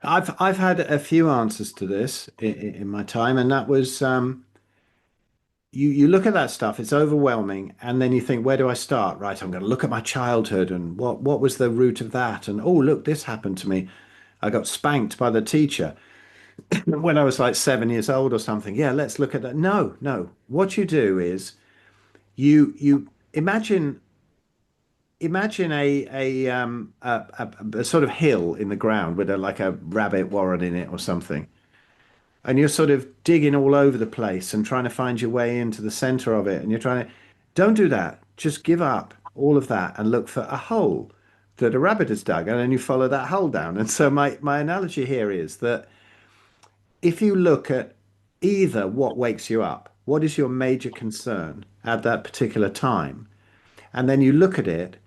I've had a few answers to this in my time, and that was you look at that stuff, it's overwhelming, and then you think, where do I start? Right, I'm going to look at my childhood and what was the root of that? And oh, look, this happened to me. I got spanked by the teacher when I was like 7 years old or something. Yeah, let's look at that. No, no. What you do is you imagine a sort of hill in the ground with like a rabbit warren in it or something, and you're sort of digging all over the place and trying to find your way into the center of it, and you're trying to, don't do that. Just give up all of that and look for a hole that a rabbit has dug, and then you follow that hole down. And so my analogy here is that if you look at either what wakes you up, what is your major concern at that particular time, and then you look at it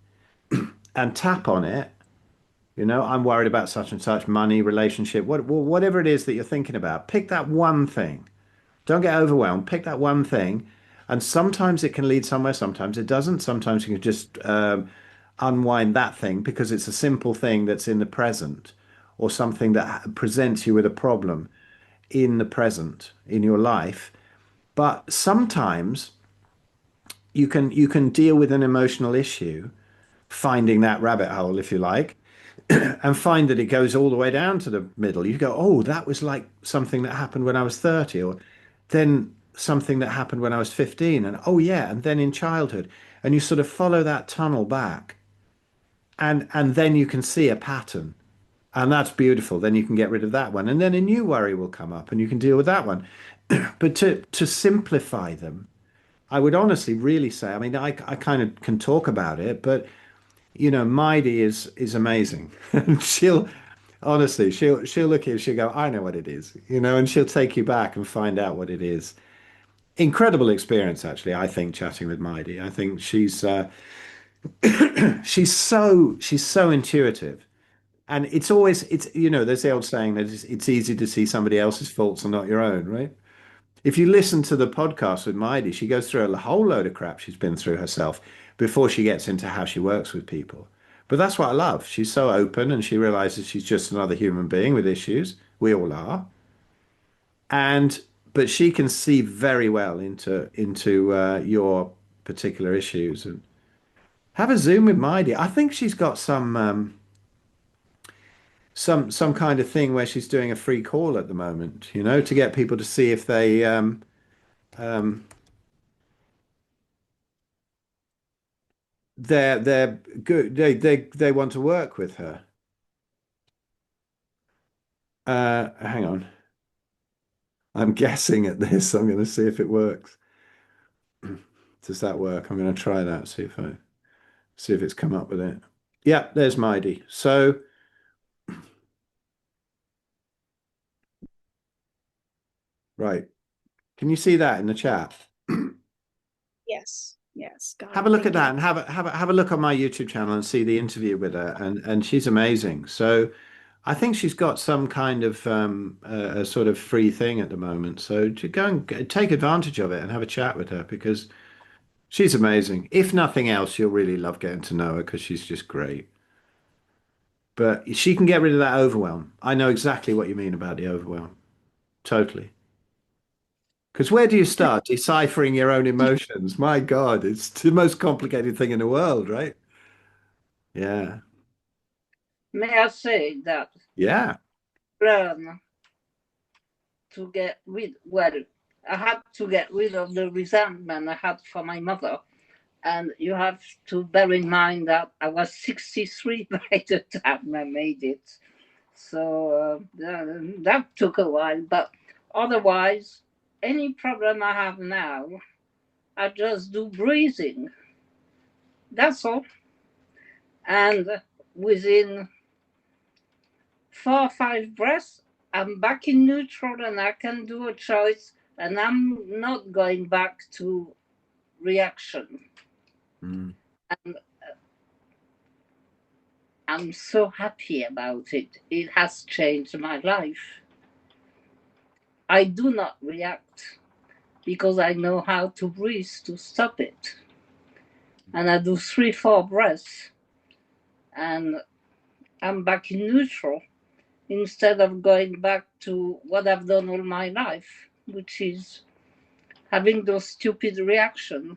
and tap on it. I'm worried about such and such, money, relationship, whatever it is that you're thinking about. Pick that one thing. Don't get overwhelmed. Pick that one thing. And sometimes it can lead somewhere, sometimes it doesn't. Sometimes you can just unwind that thing because it's a simple thing that's in the present, or something that presents you with a problem in the present in your life. But sometimes you can deal with an emotional issue, finding that rabbit hole, if you like, and find that it goes all the way down to the middle. You go, oh, that was like something that happened when I was 30, or then something that happened when I was 15, and oh yeah, and then in childhood. And you sort of follow that tunnel back, and then you can see a pattern. And that's beautiful. Then you can get rid of that one. And then a new worry will come up and you can deal with that one. But to simplify them, I would honestly really say, I mean, I kind of can talk about it, but Maidi is amazing. And she'll honestly, she'll look at you, she'll go, I know what it is, and she'll take you back and find out what it is. Incredible experience, actually, I think, chatting with Maidi. I think she's so intuitive. And there's the old saying that it's easy to see somebody else's faults and not your own, right? If you listen to the podcast with Maidi, she goes through a whole load of crap she's been through herself before she gets into how she works with people. But that's what I love. She's so open and she realizes she's just another human being with issues. We all are. And but she can see very well into your particular issues. And have a Zoom with Maidi. I think she's got some kind of thing where she's doing a free call at the moment, to get people to see if um, they're good. They want to work with her. Hang on. I'm guessing at this. I'm going to see if it works. Does that work? I'm going to try that. See if it's come up with it. Yeah, there's Maidi. So. Right. Can you see that in the chat? Yes. Yes. Got Have it. a look at Thank that you. and have a look on my YouTube channel and see the interview with her, and she's amazing. So I think she's got some kind of a sort of free thing at the moment. So to go and take advantage of it and have a chat with her because she's amazing. If nothing else, you'll really love getting to know her because she's just great. But she can get rid of that overwhelm. I know exactly what you mean about the overwhelm. Totally. Because where do you start deciphering your own emotions? My God, it's the most complicated thing in the world, right? Yeah. May I say that Yeah. learn to get rid, well, I had to get rid of the resentment I had for my mother. And you have to bear in mind that I was 63 by the time I made it. So that took a while. But otherwise, any problem I have now, I just do breathing. That's all. And within 4 or 5 breaths, I'm back in neutral and I can do a choice and I'm not going back to reaction. Mm. And I'm so happy about it. It has changed my life. I do not react because I know how to breathe to stop it. And I do 3, 4 breaths and I'm back in neutral instead of going back to what I've done all my life, which is having those stupid reactions.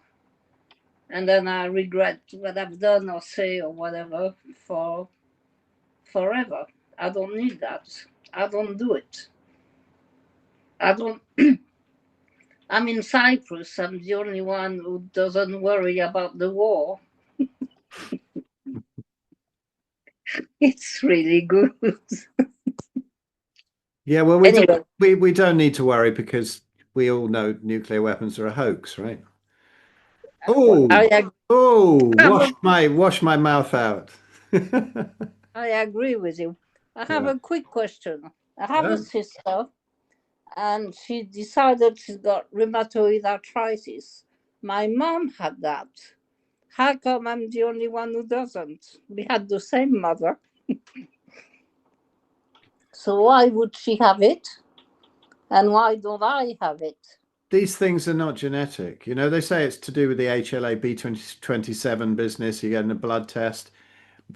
And then I regret what I've done or say or whatever for forever. I don't need that. I don't do it. I don't. I'm in Cyprus. I'm the only one who doesn't worry about the war. It's really good. Yeah, well, Anyway, we don't need to worry because we all know nuclear weapons are a hoax, right? Oh, I, ag- oh, wash my mouth out. I agree with you. I have Yeah. a quick question. I have a Oh, sister, and she decided she's got rheumatoid arthritis. My mom had that. How come I'm the only one who doesn't? We had the same mother. So why would she have it? And why don't I have it? these things are not genetic. You know, they say it's to do with the HLA-B27 business. You get in a blood test.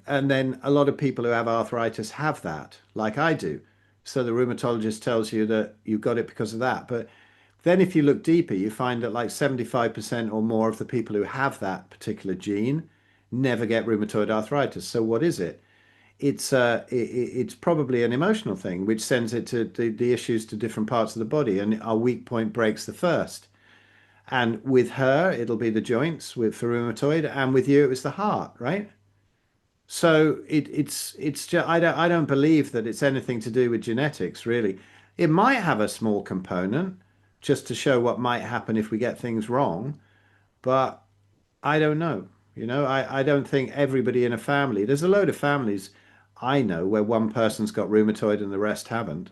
And then a lot of people who have arthritis have that, like I do. So the rheumatologist tells you that you've got it because of that. But then if you look deeper, you find that like 75% or more of the people who have that particular gene never get rheumatoid arthritis. So what is it? It's probably an emotional thing, which sends it to the issues to different parts of the body, and our weak point breaks the first. And with her, it'll be the joints with for rheumatoid, and with you, it was the heart, right? So it's just I don't believe that it's anything to do with genetics, really. It might have a small component just to show what might happen if we get things wrong, but I don't know. You know, I don't think everybody in a family, there's a load of families I know where one person's got rheumatoid and the rest haven't.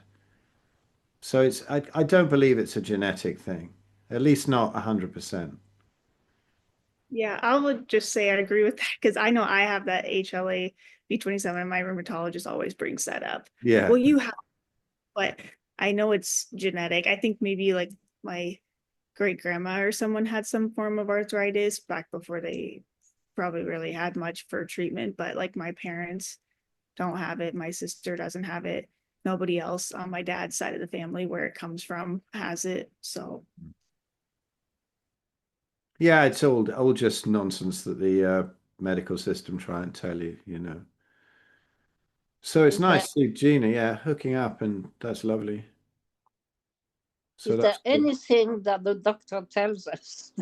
So I don't believe it's a genetic thing, at least not 100%. Yeah, I would just say I agree with that because I know I have that HLA B27. My rheumatologist always brings that up. Yeah, Well, you have, but I know it's genetic. I think maybe like my great grandma or someone had some form of arthritis back before they probably really had much for treatment, but like my parents don't have it. My sister doesn't have it. Nobody else on my dad's side of the family where it comes from has it. So yeah, it's all just nonsense that the medical system try and tell you, you know. So it's Is there, nice to see Gina, yeah, hooking up, and that's lovely. So is there that's good. anything that the doctor tells us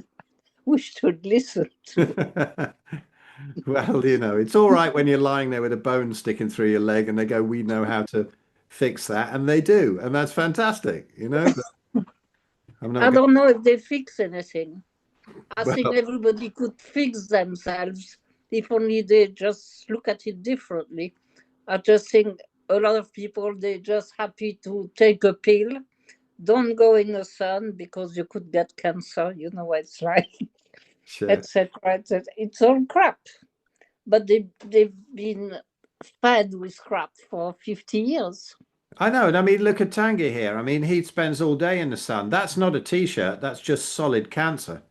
we should listen to? Well, you know, it's all right when you're lying there with a bone sticking through your leg and they go, we know how to fix that. And they do. And that's fantastic, you know. But I'm not I going don't know if they fix anything. I to, think well, everybody could fix themselves if only they just look at it differently. I just think a lot of people, they're just happy to take a pill. Don't go in the sun because you could get cancer. You know what it's like, sure. etc. etc. It's all crap. But they've been fed with crap for 50 years. I know. And I mean, look at Tanguy here. I mean, he spends all day in the sun. That's not a t-shirt. That's just solid cancer.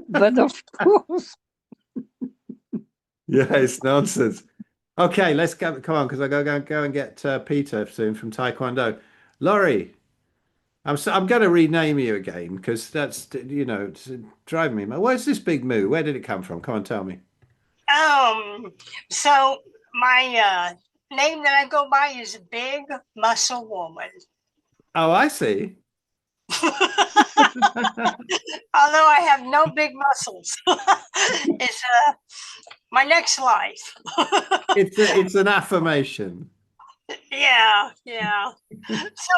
But of course, Yeah, it's nonsense. Okay, let's go. Come on, because I go and get Peter soon from Taekwondo. Laurie, I'm going to rename you again because that's you know it's driving me mad. Where's this big moo? Where did it come from? Come on, tell me. So my name that I go by is Big Muscle Woman. Oh, I see. Although I have no big muscles. It's my next life. It's an affirmation. Yeah. So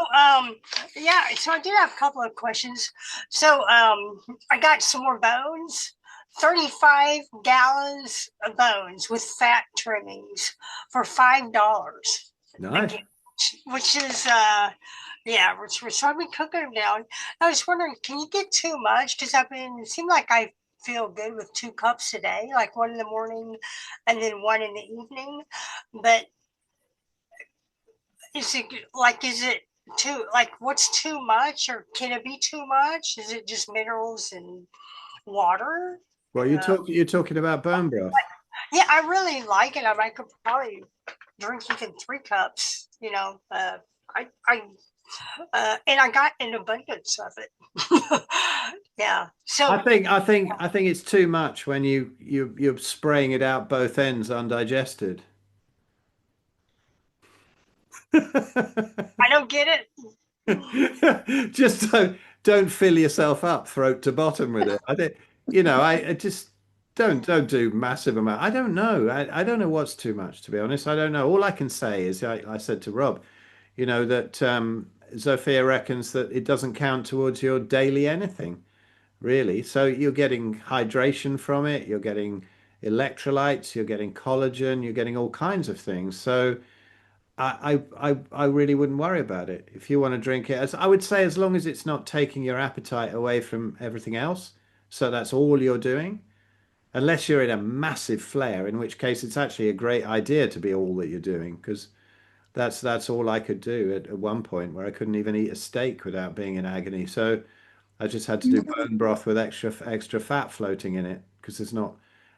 I did have a couple of questions. So I got some more bones. 35 gallons of bones with fat trimmings for $5. Nice. Again, which is which we're sort of cooking them down. I was wondering, can you get too much? Because it seemed like I feel good with 2 cups a day, like one in the morning and then one in the evening. But is it too, like, what's too much, or can it be too much? Is it just minerals and water? Well, you're talking about bone broth. Yeah, I really like it. I could probably drink even 3 cups. And I got an abundance of it. Yeah. So I think it's too much when you're spraying it out both ends undigested. I don't get it. Just don't fill yourself up throat to bottom with it. I don't, I just don't do massive amount. I don't know. I don't know what's too much, to be honest. I don't know. All I can say is I said to Rob, that Zofia reckons that it doesn't count towards your daily anything, really. So you're getting hydration from it, you're getting electrolytes, you're getting collagen, you're getting all kinds of things. So I really wouldn't worry about it. If you want to drink it, as I would say, as long as it's not taking your appetite away from everything else. So that's all you're doing. Unless you're in a massive flare, in which case it's actually a great idea to be all that you're doing, because that's all I could do at one point where I couldn't even eat a steak without being in agony. So I just had to do bone broth with extra fat floating in it because there's not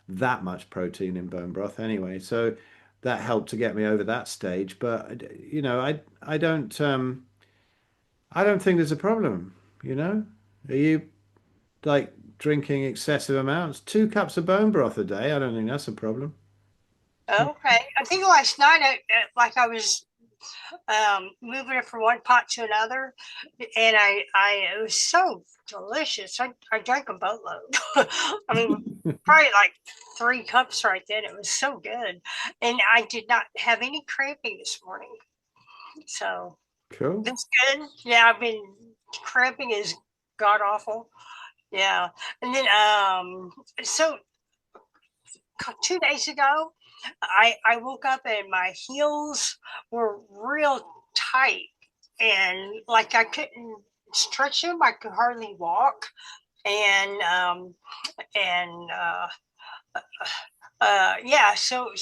that much protein in bone broth anyway. So that helped to get me over that stage. But I don't think there's a problem. Are you like drinking excessive amounts? 2 cups of bone broth a day. I don't think that's a problem. okay. I think last night, like I was moving it from one pot to another, and it was so delicious. I drank a boatload. I mean, probably like 3 cups right then. It was so good, and I did not have any cramping this morning. So Cool. that's good. Yeah, I've been cramping is god awful. Yeah, and then so 2 days ago, I woke up and my heels were real tight and like I couldn't stretch them. I could hardly walk, and and yeah. So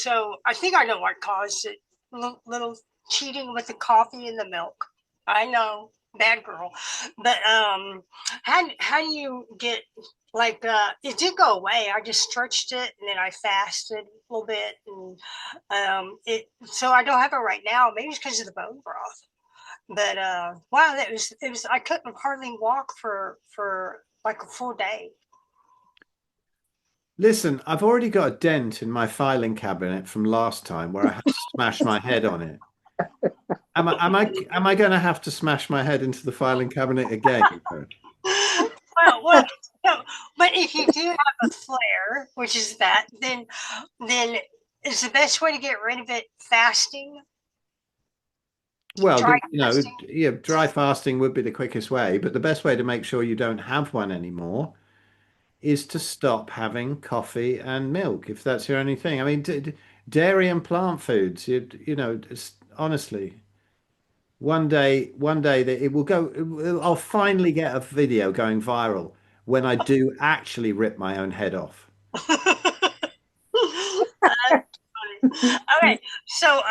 I think I know what caused it. Little cheating with the coffee and the milk. I know, bad girl. But how do you get like it did go away. I just stretched it and then I fasted a little bit and it so I don't have it right now. Maybe it's because of the bone broth. But wow, it was I couldn't hardly walk for like a full day. Listen, I've already got a dent in my filing cabinet from last time where I had to smash my head on it. Am I going to have to smash my head into the filing cabinet again? Well, no, but if you do have a flare, which is that, then is the best way to get rid of it fasting? Well, Dry fasting? yeah, dry fasting would be the quickest way, but the best way to make sure you don't have one anymore is to stop having coffee and milk, if that's your only thing. I mean, dairy and plant foods, honestly, one day that it will go, I'll finally get a video going viral when I do actually rip my own head off. Okay, so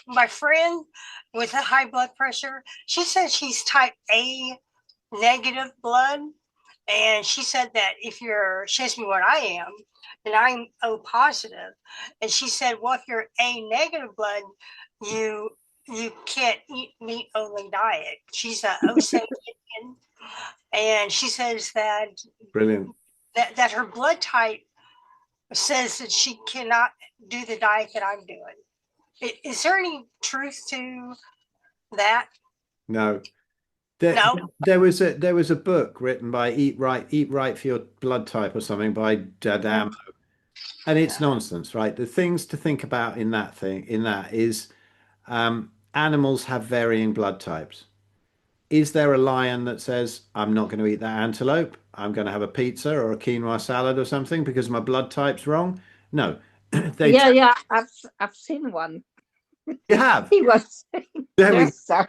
my friend with a high blood pressure, she said she's type A negative blood, and she said that she asked me what I am, and I'm O positive, and she said, well, if you're A negative blood, you you can't eat meat only diet. She's a Osage Indian, and she says Brilliant. that her blood type says that she cannot do the diet that I'm doing. Is there any truth to that? No. No. There was a book written by Eat Right for Your Blood Type or something by Dadam, and it's nonsense, right? The things to think about in that is animals have varying blood types. Is there a lion that says, I'm not going to eat that antelope? I'm going to have a pizza or a quinoa salad or something because my blood type's wrong? No. Yeah, I've seen one. You have. He was There we yes, sir.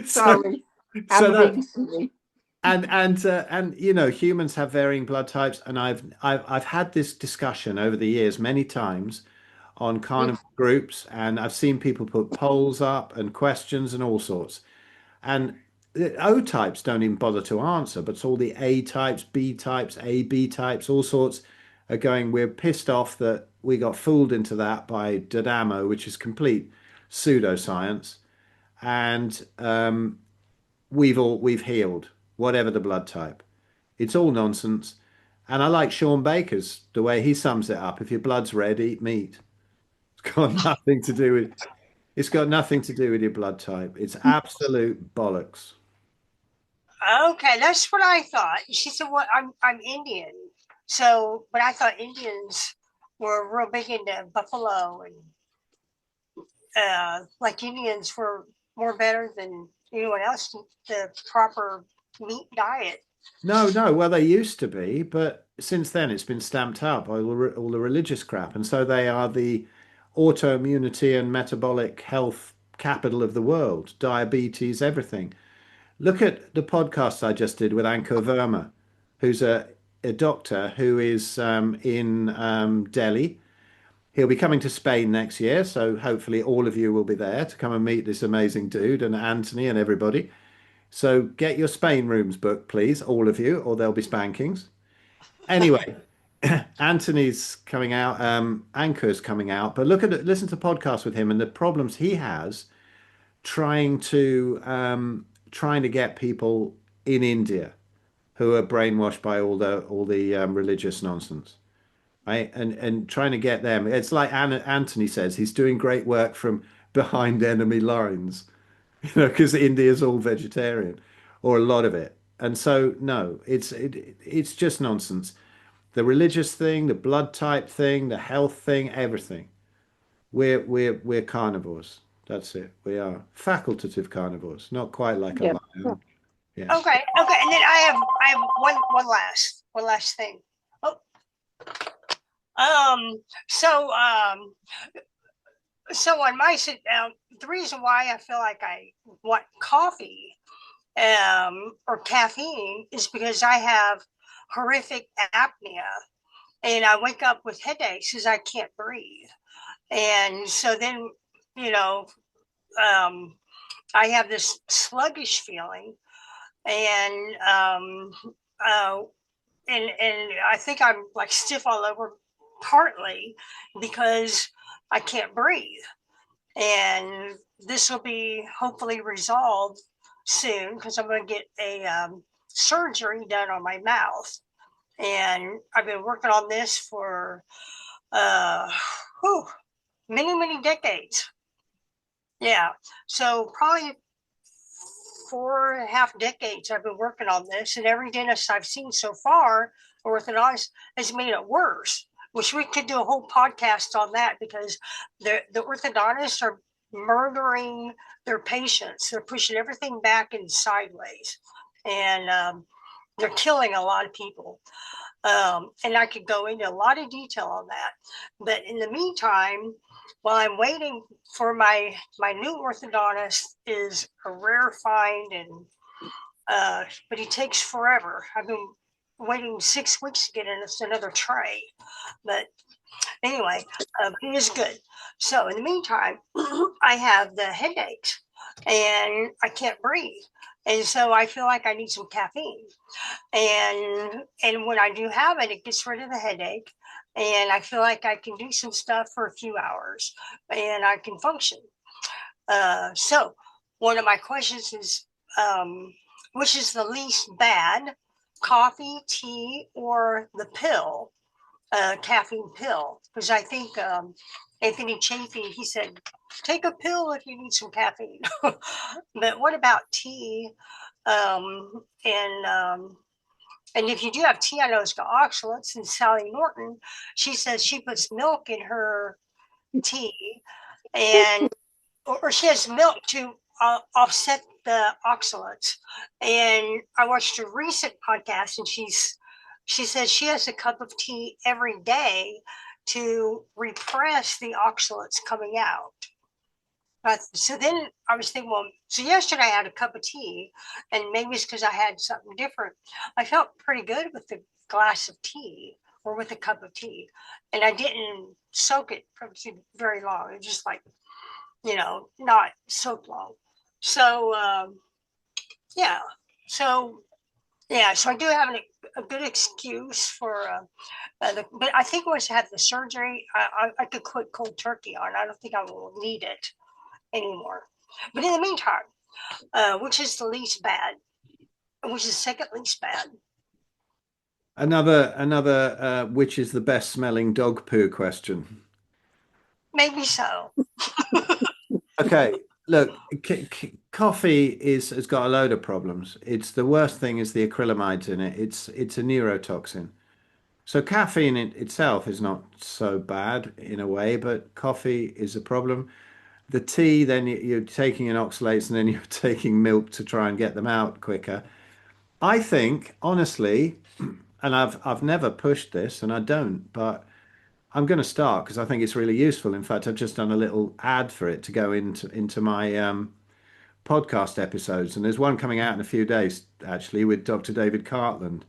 So, Sorry. so I'm that, being silly. and humans have varying blood types, and I've had this discussion over the years many times on carnivore groups, and I've seen people put polls up and questions and all sorts. And the O types don't even bother to answer, but it's all the A types, B types, A, B types, all sorts are going, we're pissed off that we got fooled into that by Dodamo, which is complete pseudoscience. And we've healed, whatever the blood type. It's all nonsense. And I like Sean Baker's the way he sums it up. If your blood's red, eat meat. It's got nothing to do with it's got nothing to do with your blood type. It's absolute bollocks. Okay, that's what I thought. She said, "Well, I'm Indian." So, but I thought Indians were real big into buffalo and like Indians were more better than anyone else the proper meat diet. No, no. Well, they used to be, but since then it's been stamped out by all the religious crap, and so they are the autoimmunity and metabolic health capital of the world. Diabetes, everything. Look at the podcast I just did with Ankur Verma, who's a doctor who is in Delhi. He'll be coming to Spain next year, so hopefully all of you will be there to come and meet this amazing dude and Anthony and everybody. So get your Spain rooms booked, please, all of you, or there'll be spankings. Anyway, Anthony's coming out, Anchor's coming out, but listen to podcasts with him and the problems he has trying to get people in India who are brainwashed by all the religious nonsense, right? And trying to get them. It's like Anthony says, he's doing great work from behind enemy lines, because India's all vegetarian, or a lot of it. And so, no, it's just nonsense. The religious thing, the blood type thing, the health thing, everything. We're carnivores. That's it. We are facultative carnivores, not quite like a Yeah. lion. Yeah. Okay, and then I have one last thing. Oh, um, so so on my sit down, the reason why I feel like I want coffee or caffeine is because I have horrific apnea and I wake up with headaches because I can't breathe. And so then, you know, um, I have this sluggish feeling, and uh, and I think I'm like stiff all over, partly because I can't breathe. And this will be hopefully resolved soon because I'm going to get a surgery done on my mouth. And I've been working on this for uh, whew, many decades. Yeah. So probably 4.5 decades I've been working on this, and every dentist I've seen so far, orthodontist, has made it worse. Which we could do a whole podcast on that because the orthodontists are murdering their patients. They're pushing everything back and sideways, and they're killing a lot of people. And I could go into a lot of detail on that. But in the meantime, while I'm waiting for my new orthodontist is a rare find, and but he takes forever. I've been waiting 6 weeks to get in another tray. But anyway, he is good. So in the meantime, I have the headaches and I can't breathe. And so I feel like I need some caffeine. And when I do have it, it gets rid of the headache. And I feel like I can do some stuff for a few hours and I can function. So one of my questions is, which is the least bad, coffee, tea, or the pill, caffeine pill? Because I think Anthony Chafee, he said, take a pill if you need some caffeine. But what about tea? Um, and um, and if you do have tea, I know it's got oxalates. And Sally Norton, she says she puts milk in her tea, and or she has milk to offset the oxalates. And I watched a recent podcast, and she says she has a cup of tea every day to repress the oxalates coming out. So then I was thinking, well, so yesterday I had a cup of tea, and maybe it's because I had something different. I felt pretty good with the glass of tea or with a cup of tea, and I didn't soak it for very long. It was just like, not soaked long. So Yeah. So yeah, so I do have a good excuse for but I think once I have the surgery, I could quit cold turkey on. I don't think I will need it anymore. But in the meantime, which is the least bad? Which is the second least bad? Another which is the best smelling dog poo question. Maybe so. Okay, look, coffee has got a load of problems. It's the worst thing is the acrylamides in it. It's a neurotoxin. So caffeine in itself is not so bad in a way, but coffee is a problem. The tea, then you're taking an oxalates and then you're taking milk to try and get them out quicker. I think, honestly, and I've never pushed this and I don't, but I'm going to start because I think it's really useful. In fact, I've just done a little ad for it to go into my podcast episodes, and there's one coming out in a few days actually with Dr. David Cartland,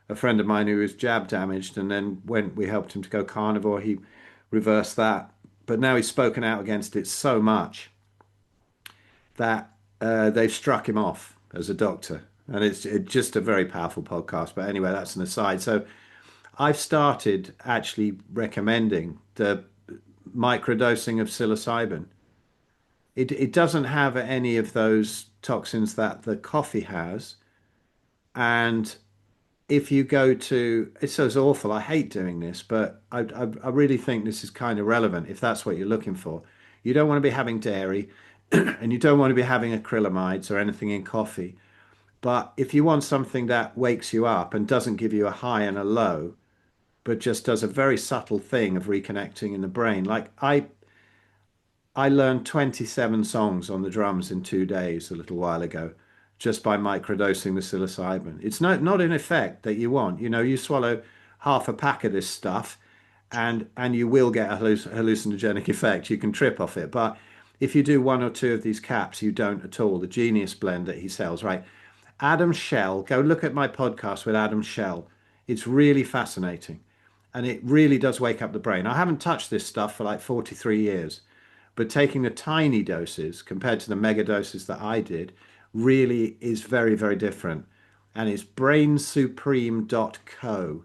a friend of mine who was jab damaged, and then when we helped him to go carnivore, he reversed that. But now he's spoken out against it so much that they've struck him off as a doctor. And it's just a very powerful podcast. But anyway, that's an aside. So I've started actually recommending the microdosing of psilocybin. It doesn't have any of those toxins that the coffee has. And if you go to, it sounds awful. I hate doing this, but I really think this is kind of relevant if that's what you're looking for. You don't want to be having dairy and you don't want to be having acrylamides or anything in coffee. But if you want something that wakes you up and doesn't give you a high and a low, but just does a very subtle thing of reconnecting in the brain, like I learned 27 songs on the drums in 2 days a little while ago just by microdosing the psilocybin. It's not an effect that you want. You know, you swallow half a pack of this stuff and you will get a hallucinogenic effect. You can trip off it. But if you do one or two of these caps, you don't at all. The Genius blend that he sells, right? Adam Shell, go look at my podcast with Adam Shell. It's really fascinating and it really does wake up the brain. I haven't touched this stuff for like 43 years. But taking the tiny doses compared to the mega doses that I did really is very, very different. And it's brainsupreme.co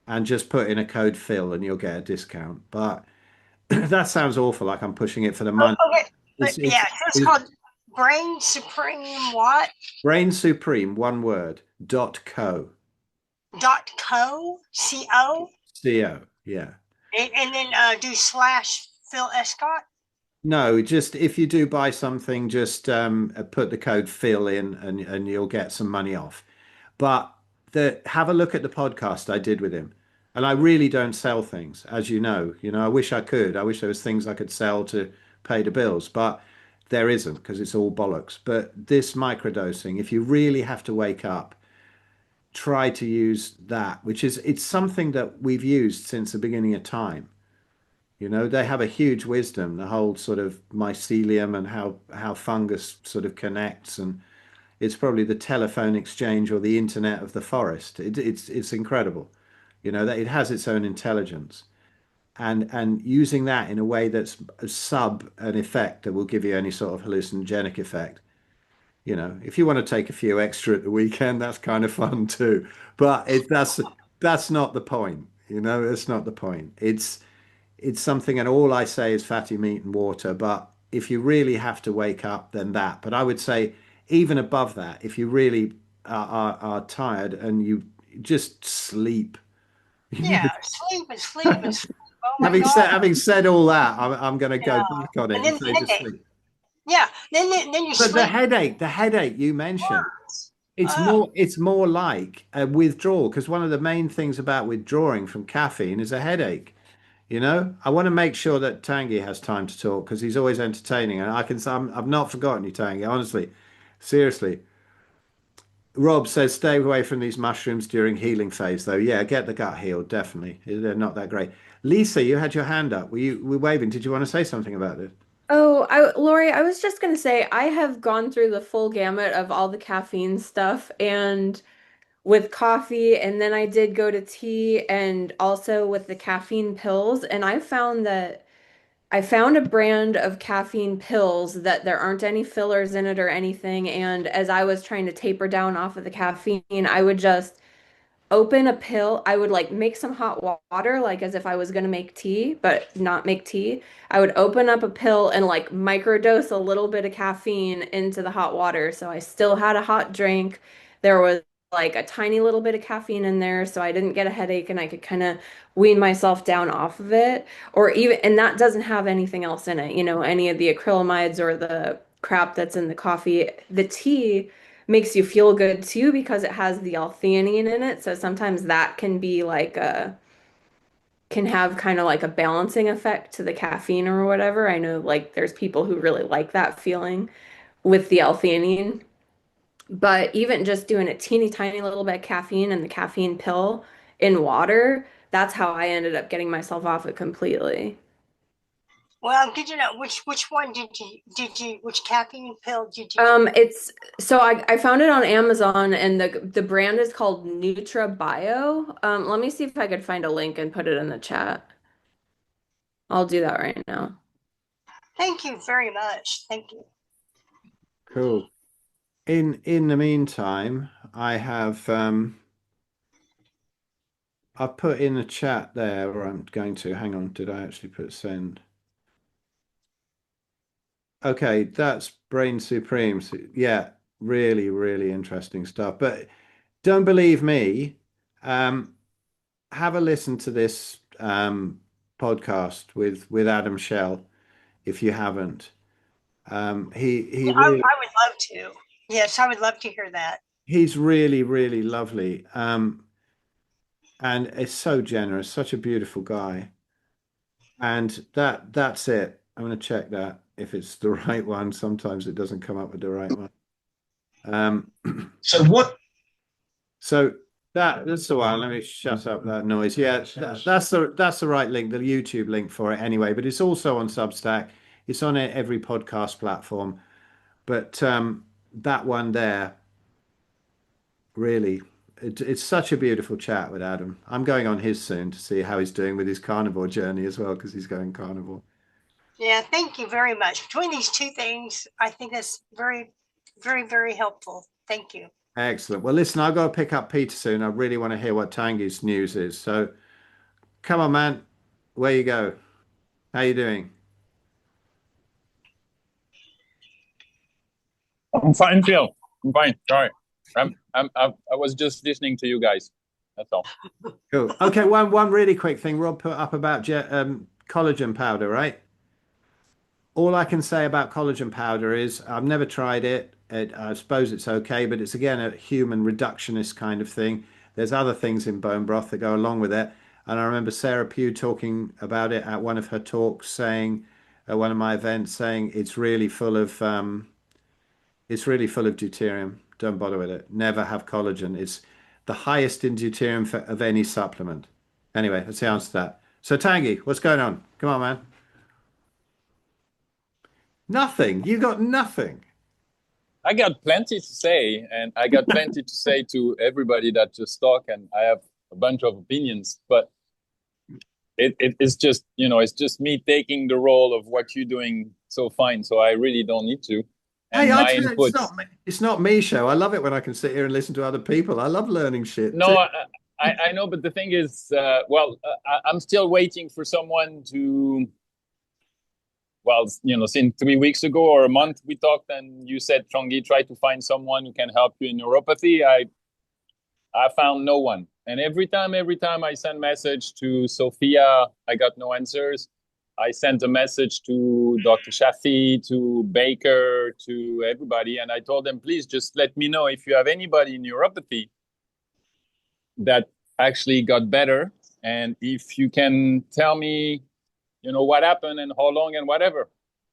and just put in a code Phil and you'll get a discount. But that sounds awful like I'm pushing it for the money. Okay. It's Yeah, so it's called Brain Supreme what? Brain Supreme, one word, .co. .co? C-O? CO, yeah. And then do slash Phil Escott? No, just if you do buy something, just put the code Phil in and you'll get some money off. But have a look at the podcast I did with him. And I really don't sell things, as you know. You know, I wish I could. I wish there was things I could sell to pay the bills, but there isn't because it's all bollocks. But this microdosing, if you really have to wake up, try to use that, which is it's something that we've used since the beginning of time. You know, they have a huge wisdom, the whole sort of mycelium and how fungus sort of connects, and it's probably the telephone exchange or the internet of the forest. It's incredible, you know, that it has its own intelligence, and using that in a way that's sub an effect that will give you any sort of hallucinogenic effect. You know, if you want to take a few extra at the weekend, that's kind of fun too. But that's not the point. You know, that's not the point. It's something, and all I say is fatty meat and water. But if you really have to wake up, then that. But I would say even above that, if you really are tired and you just sleep. Yeah, sleep and sleep and sleep. Oh my Having God. said all that, I'm going to go Yeah. back on it And and then say the just headache. sleep. Yeah. Then you But sleep the headache you mentioned, worse. it's it's more like a withdrawal because one of the main things about withdrawing from caffeine is a headache. You know, I want to make sure that Tanguy has time to talk because he's always entertaining, and I've not forgotten you, Tanguy. Honestly, seriously. Rob says stay away from these mushrooms during healing phase, though. Yeah, get the gut healed, definitely. They're not that great. Lisa, you had your hand up. Were waving? Did you want to say something about this? Oh, Lori, I was just gonna say I have gone through the full gamut of all the caffeine stuff and with coffee, and then I did go to tea and also with the caffeine pills, and I found that I found a brand of caffeine pills that there aren't any fillers in it or anything. And as I was trying to taper down off of the caffeine, I would just open a pill. I would like make some hot water, like as if I was gonna make tea, but not make tea. I would open up a pill and like microdose a little bit of caffeine into the hot water. So I still had a hot drink. There was like a tiny little bit of caffeine in there, so I didn't get a headache and I could kind of wean myself down off of it. Or even, and that doesn't have anything else in it, any of the acrylamides or the crap that's in the coffee. The tea makes you feel good too because it has the L-theanine in it. So sometimes that can be like can have kind of like a balancing effect to the caffeine or whatever. I know like there's people who really like that feeling with the L-theanine. But even just doing a teeny tiny little bit of caffeine and the caffeine pill in water, that's how I ended up getting myself off it completely. Well, good to know. Which one which caffeine pill did you It's so I found it on Amazon and the brand is called Nutra Bio. Let me see if I could find a link and put it in the chat. I'll do that right now. Thank you very much. Thank you. Cool. In the meantime, I've put in the chat there, or I'm going to. Hang on, did I actually put send? Okay, that's Brain Supreme. So, yeah, really, really interesting stuff. But don't believe me. Have a listen to this podcast with Adam Shell if you haven't. He really I would love to. Yes, I would love to hear that. he's really, really lovely. And is so generous, such a beautiful guy. And that's it. I'm going to check that if it's the right one. Sometimes it doesn't come up with the right one. So what? So that's the one. Let me shut up that noise. Yeah, that's the right link, the YouTube link for it anyway. But it's also on Substack. It's on every podcast platform. But that one there, really, it's such a beautiful chat with Adam. I'm going on his soon to see how he's doing with his carnivore journey as well, because he's going carnivore. Yeah, thank you very much. Between these two things, I think that's very, very, very helpful. Thank you. Excellent. Well, listen, I've got to pick up Peter soon. I really want to hear what Tanguy's news is. So come on, man. Where you go? How you doing? I'm fine, Phil. I'm fine. Sorry. I was just listening to you guys. That's all. Cool. Okay, one really quick thing Rob put up about collagen powder, right? All I can say about collagen powder is I've never tried it. I suppose it's okay, but it's again a human reductionist kind of thing. There's other things in bone broth that go along with it. And I remember Sarah Pugh talking about it at one of her talks, saying at one of my events, saying it's really full of deuterium. Don't bother with it. Never have collagen. It's the highest in deuterium of any supplement. Anyway, that's the answer to that. So Tanguy, what's going on? Come on, man. Nothing. You got nothing. I got plenty to say, and I got plenty to say to everybody that just talk, and I have a bunch of opinions, but it's just, it's just me taking the role of what you're doing so fine, so I really don't need to. And Hey, my input. it's not me show. I love it when I can sit here and listen to other people. I love learning shit. No, I know, but the thing is, I'm still waiting for someone to, since 3 weeks ago or a month we talked and you said, Chongi, try to find someone who can help you in neuropathy. I found no one. And every time I send message to Sophia, I got no answers. I sent a message to Dr. Shafi, to Baker, to everybody. And I told them, please just let me know if you have anybody in neuropathy that actually got better. And if you can tell me, what happened and how long and whatever.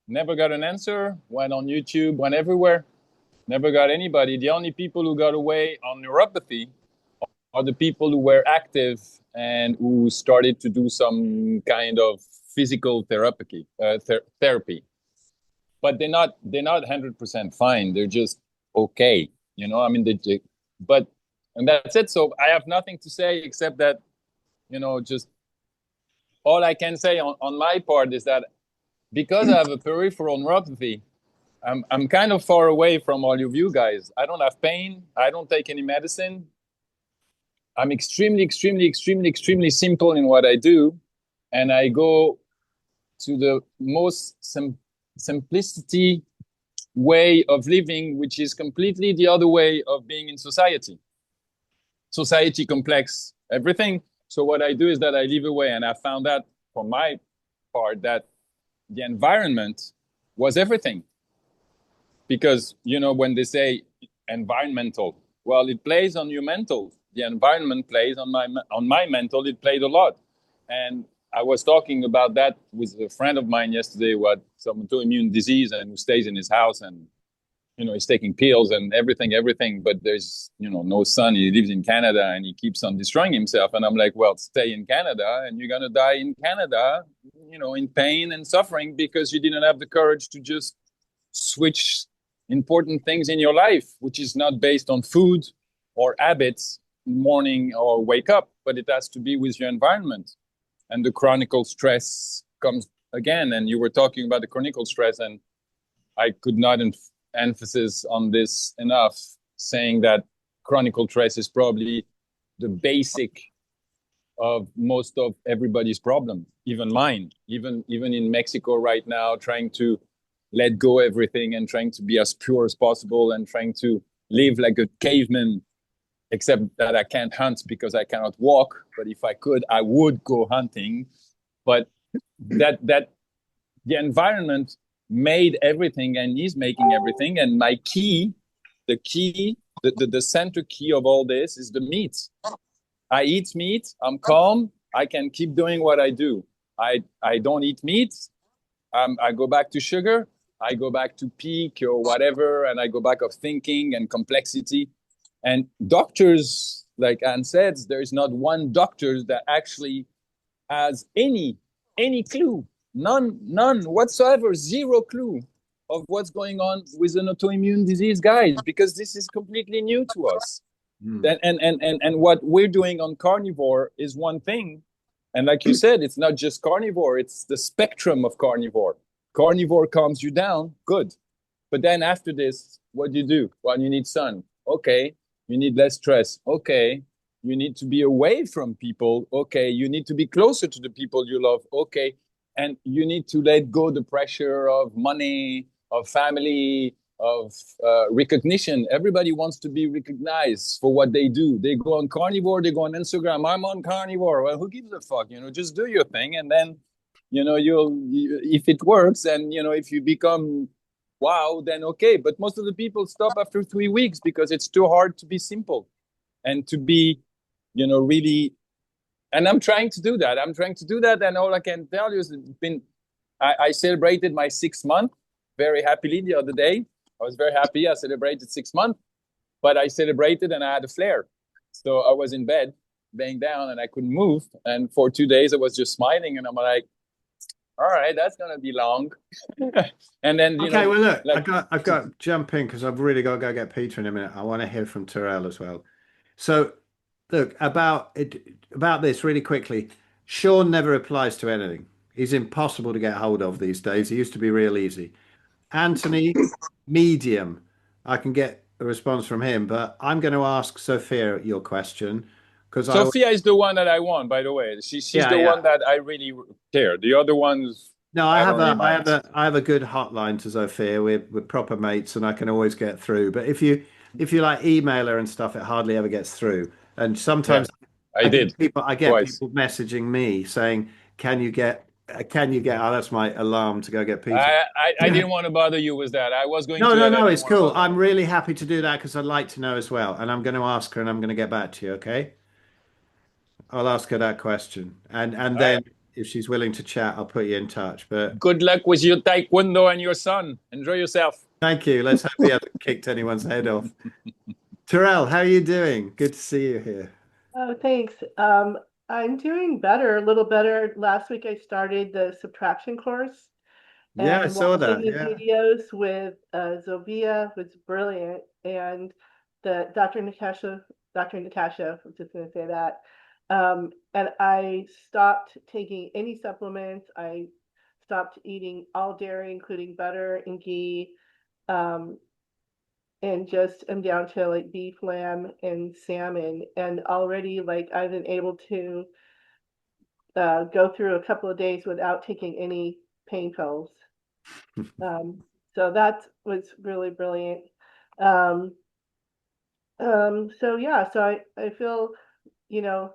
Never got an answer. Went on YouTube, went everywhere. Never got anybody. The only people who got away on neuropathy are the people who were active and who started to do some kind of physical therapy. But they're not 100% fine. They're just okay. And that's it. So I have nothing to say except that, just all I can say on my part is that because I have a peripheral neuropathy, I'm kind of far away from all of you guys. I don't have pain. I don't take any medicine. I'm extremely simple in what I do. And I go to the most simplicity way of living, which is completely the other way of being in society. Society complex everything. So what I do is that I live away. And I found out for my part that the environment was everything. Because, you know, when they say environmental, well, it plays on your mental. The environment plays on my mental. It played a lot. And I was talking about that with a friend of mine yesterday who had some autoimmune disease and who stays in his house and, you know, he's taking pills and everything. But there's, you know, no sun. He lives in Canada and he keeps on destroying himself. And I'm like, well, stay in Canada and you're going to die in Canada, you know, in pain and suffering because you didn't have the courage to just switch important things in your life, which is not based on food or habits, morning or wake up, but it has to be with your environment. And the chronic stress comes again. And you were talking about the chronic stress, and I could not emphasize on this enough, saying that chronic stress is probably the basic of most of everybody's problem, even mine, even in Mexico right now, trying to let go everything and trying to be as pure as possible and trying to live like a caveman, except that I can't hunt because I cannot walk. But if I could, I would go hunting. But that the environment made everything and is making everything. And my key, the center key of all this is the meat. I eat meat, I'm calm, I can keep doing what I do. I don't eat meat, I go back to sugar, I go back to peak or whatever, and I go back of thinking and complexity. And doctors, like Anne said, there is not one doctor that actually has any clue, none whatsoever, zero clue of what's going on with an autoimmune disease, guys, because this is completely new to us. And what we're doing on carnivore is one thing. And like you said, it's not just carnivore, it's the spectrum of carnivore. Carnivore calms you down, good. But then after this, what do you do? Well, you need sun. Okay. You need less stress. Okay. You need to be away from people. Okay. You need to be closer to the people you love. Okay. And you need to let go the pressure of money, of family, of recognition. Everybody wants to be recognized for what they do. They go on carnivore, they go on Instagram. I'm on carnivore. Well, who gives a fuck? You know, just do your thing. And then, you know, if it works and, you know, if you become wow, then okay. But most of the people stop after 3 weeks because it's too hard to be simple and to be, you know, really. And I'm trying to do that. And all I can tell you is I celebrated my 6 month very happily the other day. I was very happy. I celebrated 6 months, but I celebrated and I had a flare. So I was in bed, laying down, and I couldn't move. And for 2 days, I was just smiling. And I'm like, all right, that's going to be long. And then, you know. Well, look, like, I've got to jump in because I've really got to go get Peter in a minute. I want to hear from Terrell as well. So, look, about this really quickly. Sean never replies to anything. He's impossible to get hold of these days. He used to be real easy. Anthony, medium. I can get a response from him, but I'm going to ask Sophia your question because Sophia is the one that I want, by the way. She's the one that I really care. The other ones. No, I have a good hotline to Sophia. We're proper mates, and I can always get through. But if you like email her and stuff, it hardly ever gets through. And sometimes I get people messaging me saying, "Can you get?" Oh, that's my alarm to go get Peter. I didn't want to bother you with that. I was going to. No, it's cool. I'm really happy to do that because I'd like to know as well. And I'm going to ask her and I'm going to get back to you, okay? I'll ask her that question. And then if she's willing to chat, I'll put you in touch. But good luck with your taekwondo and your son. Enjoy yourself. Thank you. Let's hope we haven't kicked anyone's head off. Terrell, how are you doing? Good to see you here. Oh, thanks. I'm doing better, a little better. Last week I started the subtraction course. Yeah, I saw that. Videos with Zovia was brilliant, and the Dr. Natasha, I'm just going to say that. And I stopped taking any supplements. I stopped eating all dairy, including butter and ghee, um, and just am down to like beef, lamb, and salmon. And already, like, I've been able to go through a couple of days without taking any pain pills. So that was really brilliant. Um, so yeah, so I feel, you know,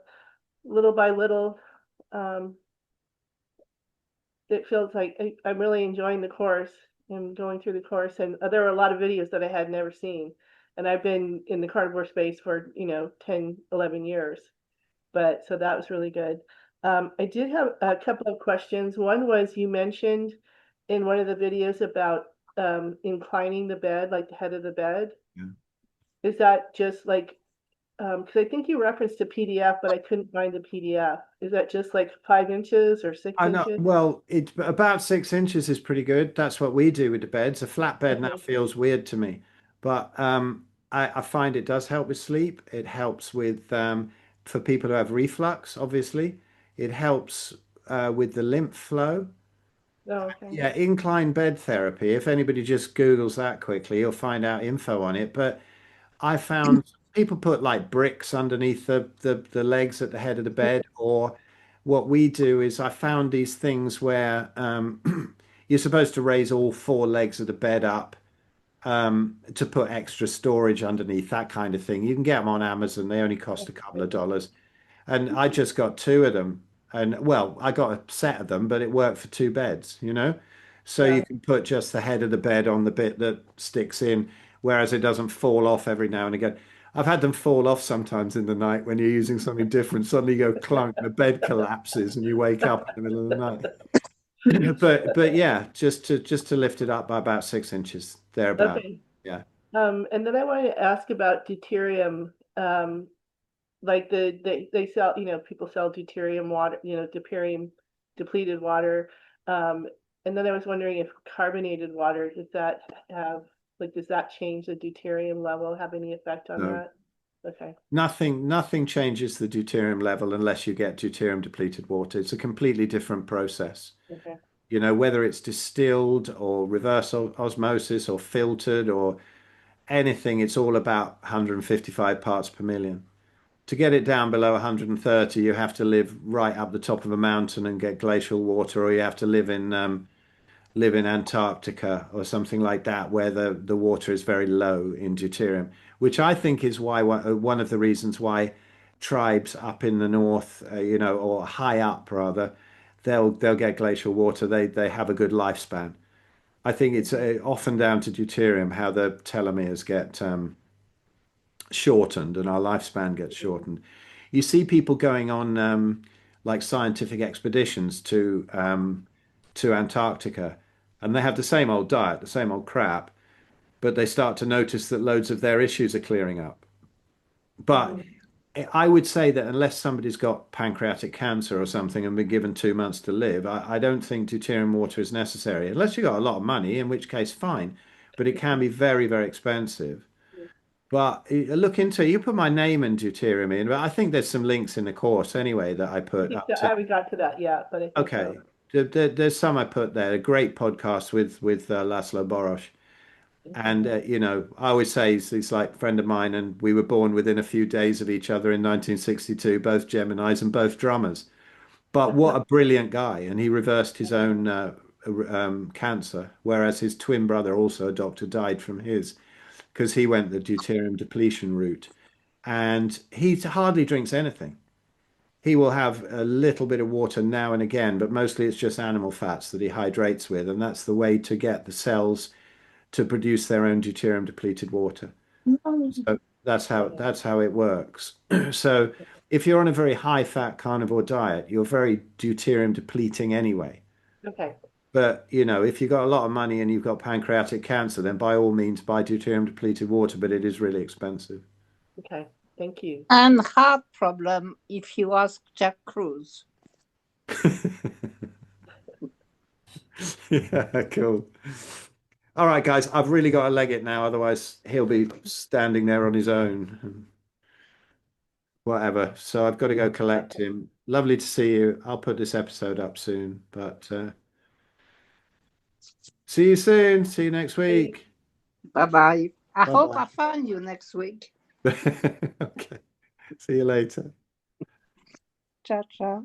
little by little, um, it feels like I'm really enjoying the course and going through the course. And there were a lot of videos that I had never seen. And I've been in the carnivore space for, 10, 11 years. But so that was really good. I did have a couple of questions. One was, you mentioned in one of the videos about inclining the bed, like the head of the bed. Yeah. Is that just like, because I think you referenced a PDF, but I couldn't find the PDF. Is that just like 5 inches or six I know. inches? Well, it's about 6 inches is pretty good. That's what we do with the beds. A flat bed now Okay. feels weird to me, but I find it does help with sleep. It helps with for people who have reflux, obviously. It helps with the lymph flow. Oh, okay. Yeah, incline bed therapy. If anybody just Googles that quickly, you'll find out info on it. But I found people put like bricks underneath the legs at the head of the bed, or what we do is I found these things where you're supposed to raise all four legs of the bed up to put extra storage underneath, that kind of thing. You can get them on Amazon. They only cost a couple of dollars. And I just got two of them. And well, I got a set of them, but it worked for two beds, you know? So you Yeah. can put just the head of the bed on the bit that sticks in, whereas it doesn't fall off every now and again. I've had them fall off sometimes in the night when you're using something different. Suddenly you go clunk, the bed collapses, and you wake up in the middle of the night. But yeah, just to lift it up by about 6 inches, thereabout. Okay. Yeah. And then I wanted to ask about deuterium. Like they sell, people sell deuterium water, deuterium depleted water. Um, and then I was wondering if carbonated water, does that have, like, does that change the deuterium level, have any effect on No. that? Okay. Nothing changes the deuterium level unless you get deuterium depleted water. It's a completely different process. Okay. You know, whether it's distilled or reverse osmosis or filtered or anything, it's all about 155 parts per million. To get it down below 130, you have to live right up the top of a mountain and get glacial water, or you have to live in Antarctica or something like that, where the water is very low in deuterium, which I think is why one of the reasons why tribes up in the north, or high up rather, they'll get glacial water. They have a good lifespan. I think it's often down to deuterium how the telomeres get shortened and our lifespan gets shortened. You see people going on like scientific expeditions to Antarctica, and they have the same old diet, the same old crap, but they start to notice that loads of their issues are clearing up. But Mhm. I would say that unless somebody's got pancreatic cancer or something and been given 2 months to live, I don't think deuterium water is necessary, unless you've got a lot of money, in which case fine. But it can be very, very expensive. But look into it. You put my name and deuterium in, but I think there's some links in the course anyway that I I put think up so. I to. haven't got to that yet, but I think Okay. so. There's some I put there. A great podcast with Laszlo Boros. And I always say he's like a friend of mine, and we were born within a few days of each other in 1962, both Geminis and both drummers. But what a brilliant guy! And he reversed his own cancer, whereas his twin brother, also a doctor, died from his because he went the deuterium depletion route. And he hardly drinks anything. He will have a little bit of water now and again, but mostly it's just animal fats that he hydrates with, and that's the way to get the cells to produce their own deuterium depleted water. So that's how it works. So if you're on a very high fat carnivore diet, you're very deuterium depleting anyway. Okay. But if you've got a lot of money and you've got pancreatic cancer, then by all means buy deuterium depleted water, but it is really expensive. Okay. Thank you. And heart problem if you ask Jack Cruz. Yeah, cool. All right, guys, I've really got to leg it now, otherwise he'll be standing there on his own. Whatever. So I've got to go collect him. Lovely to see you. I'll put this episode up soon, but See you soon. See you next week. Bye-bye. I hope Bye-bye. I find you next week. Okay. See you later. Ciao, ciao.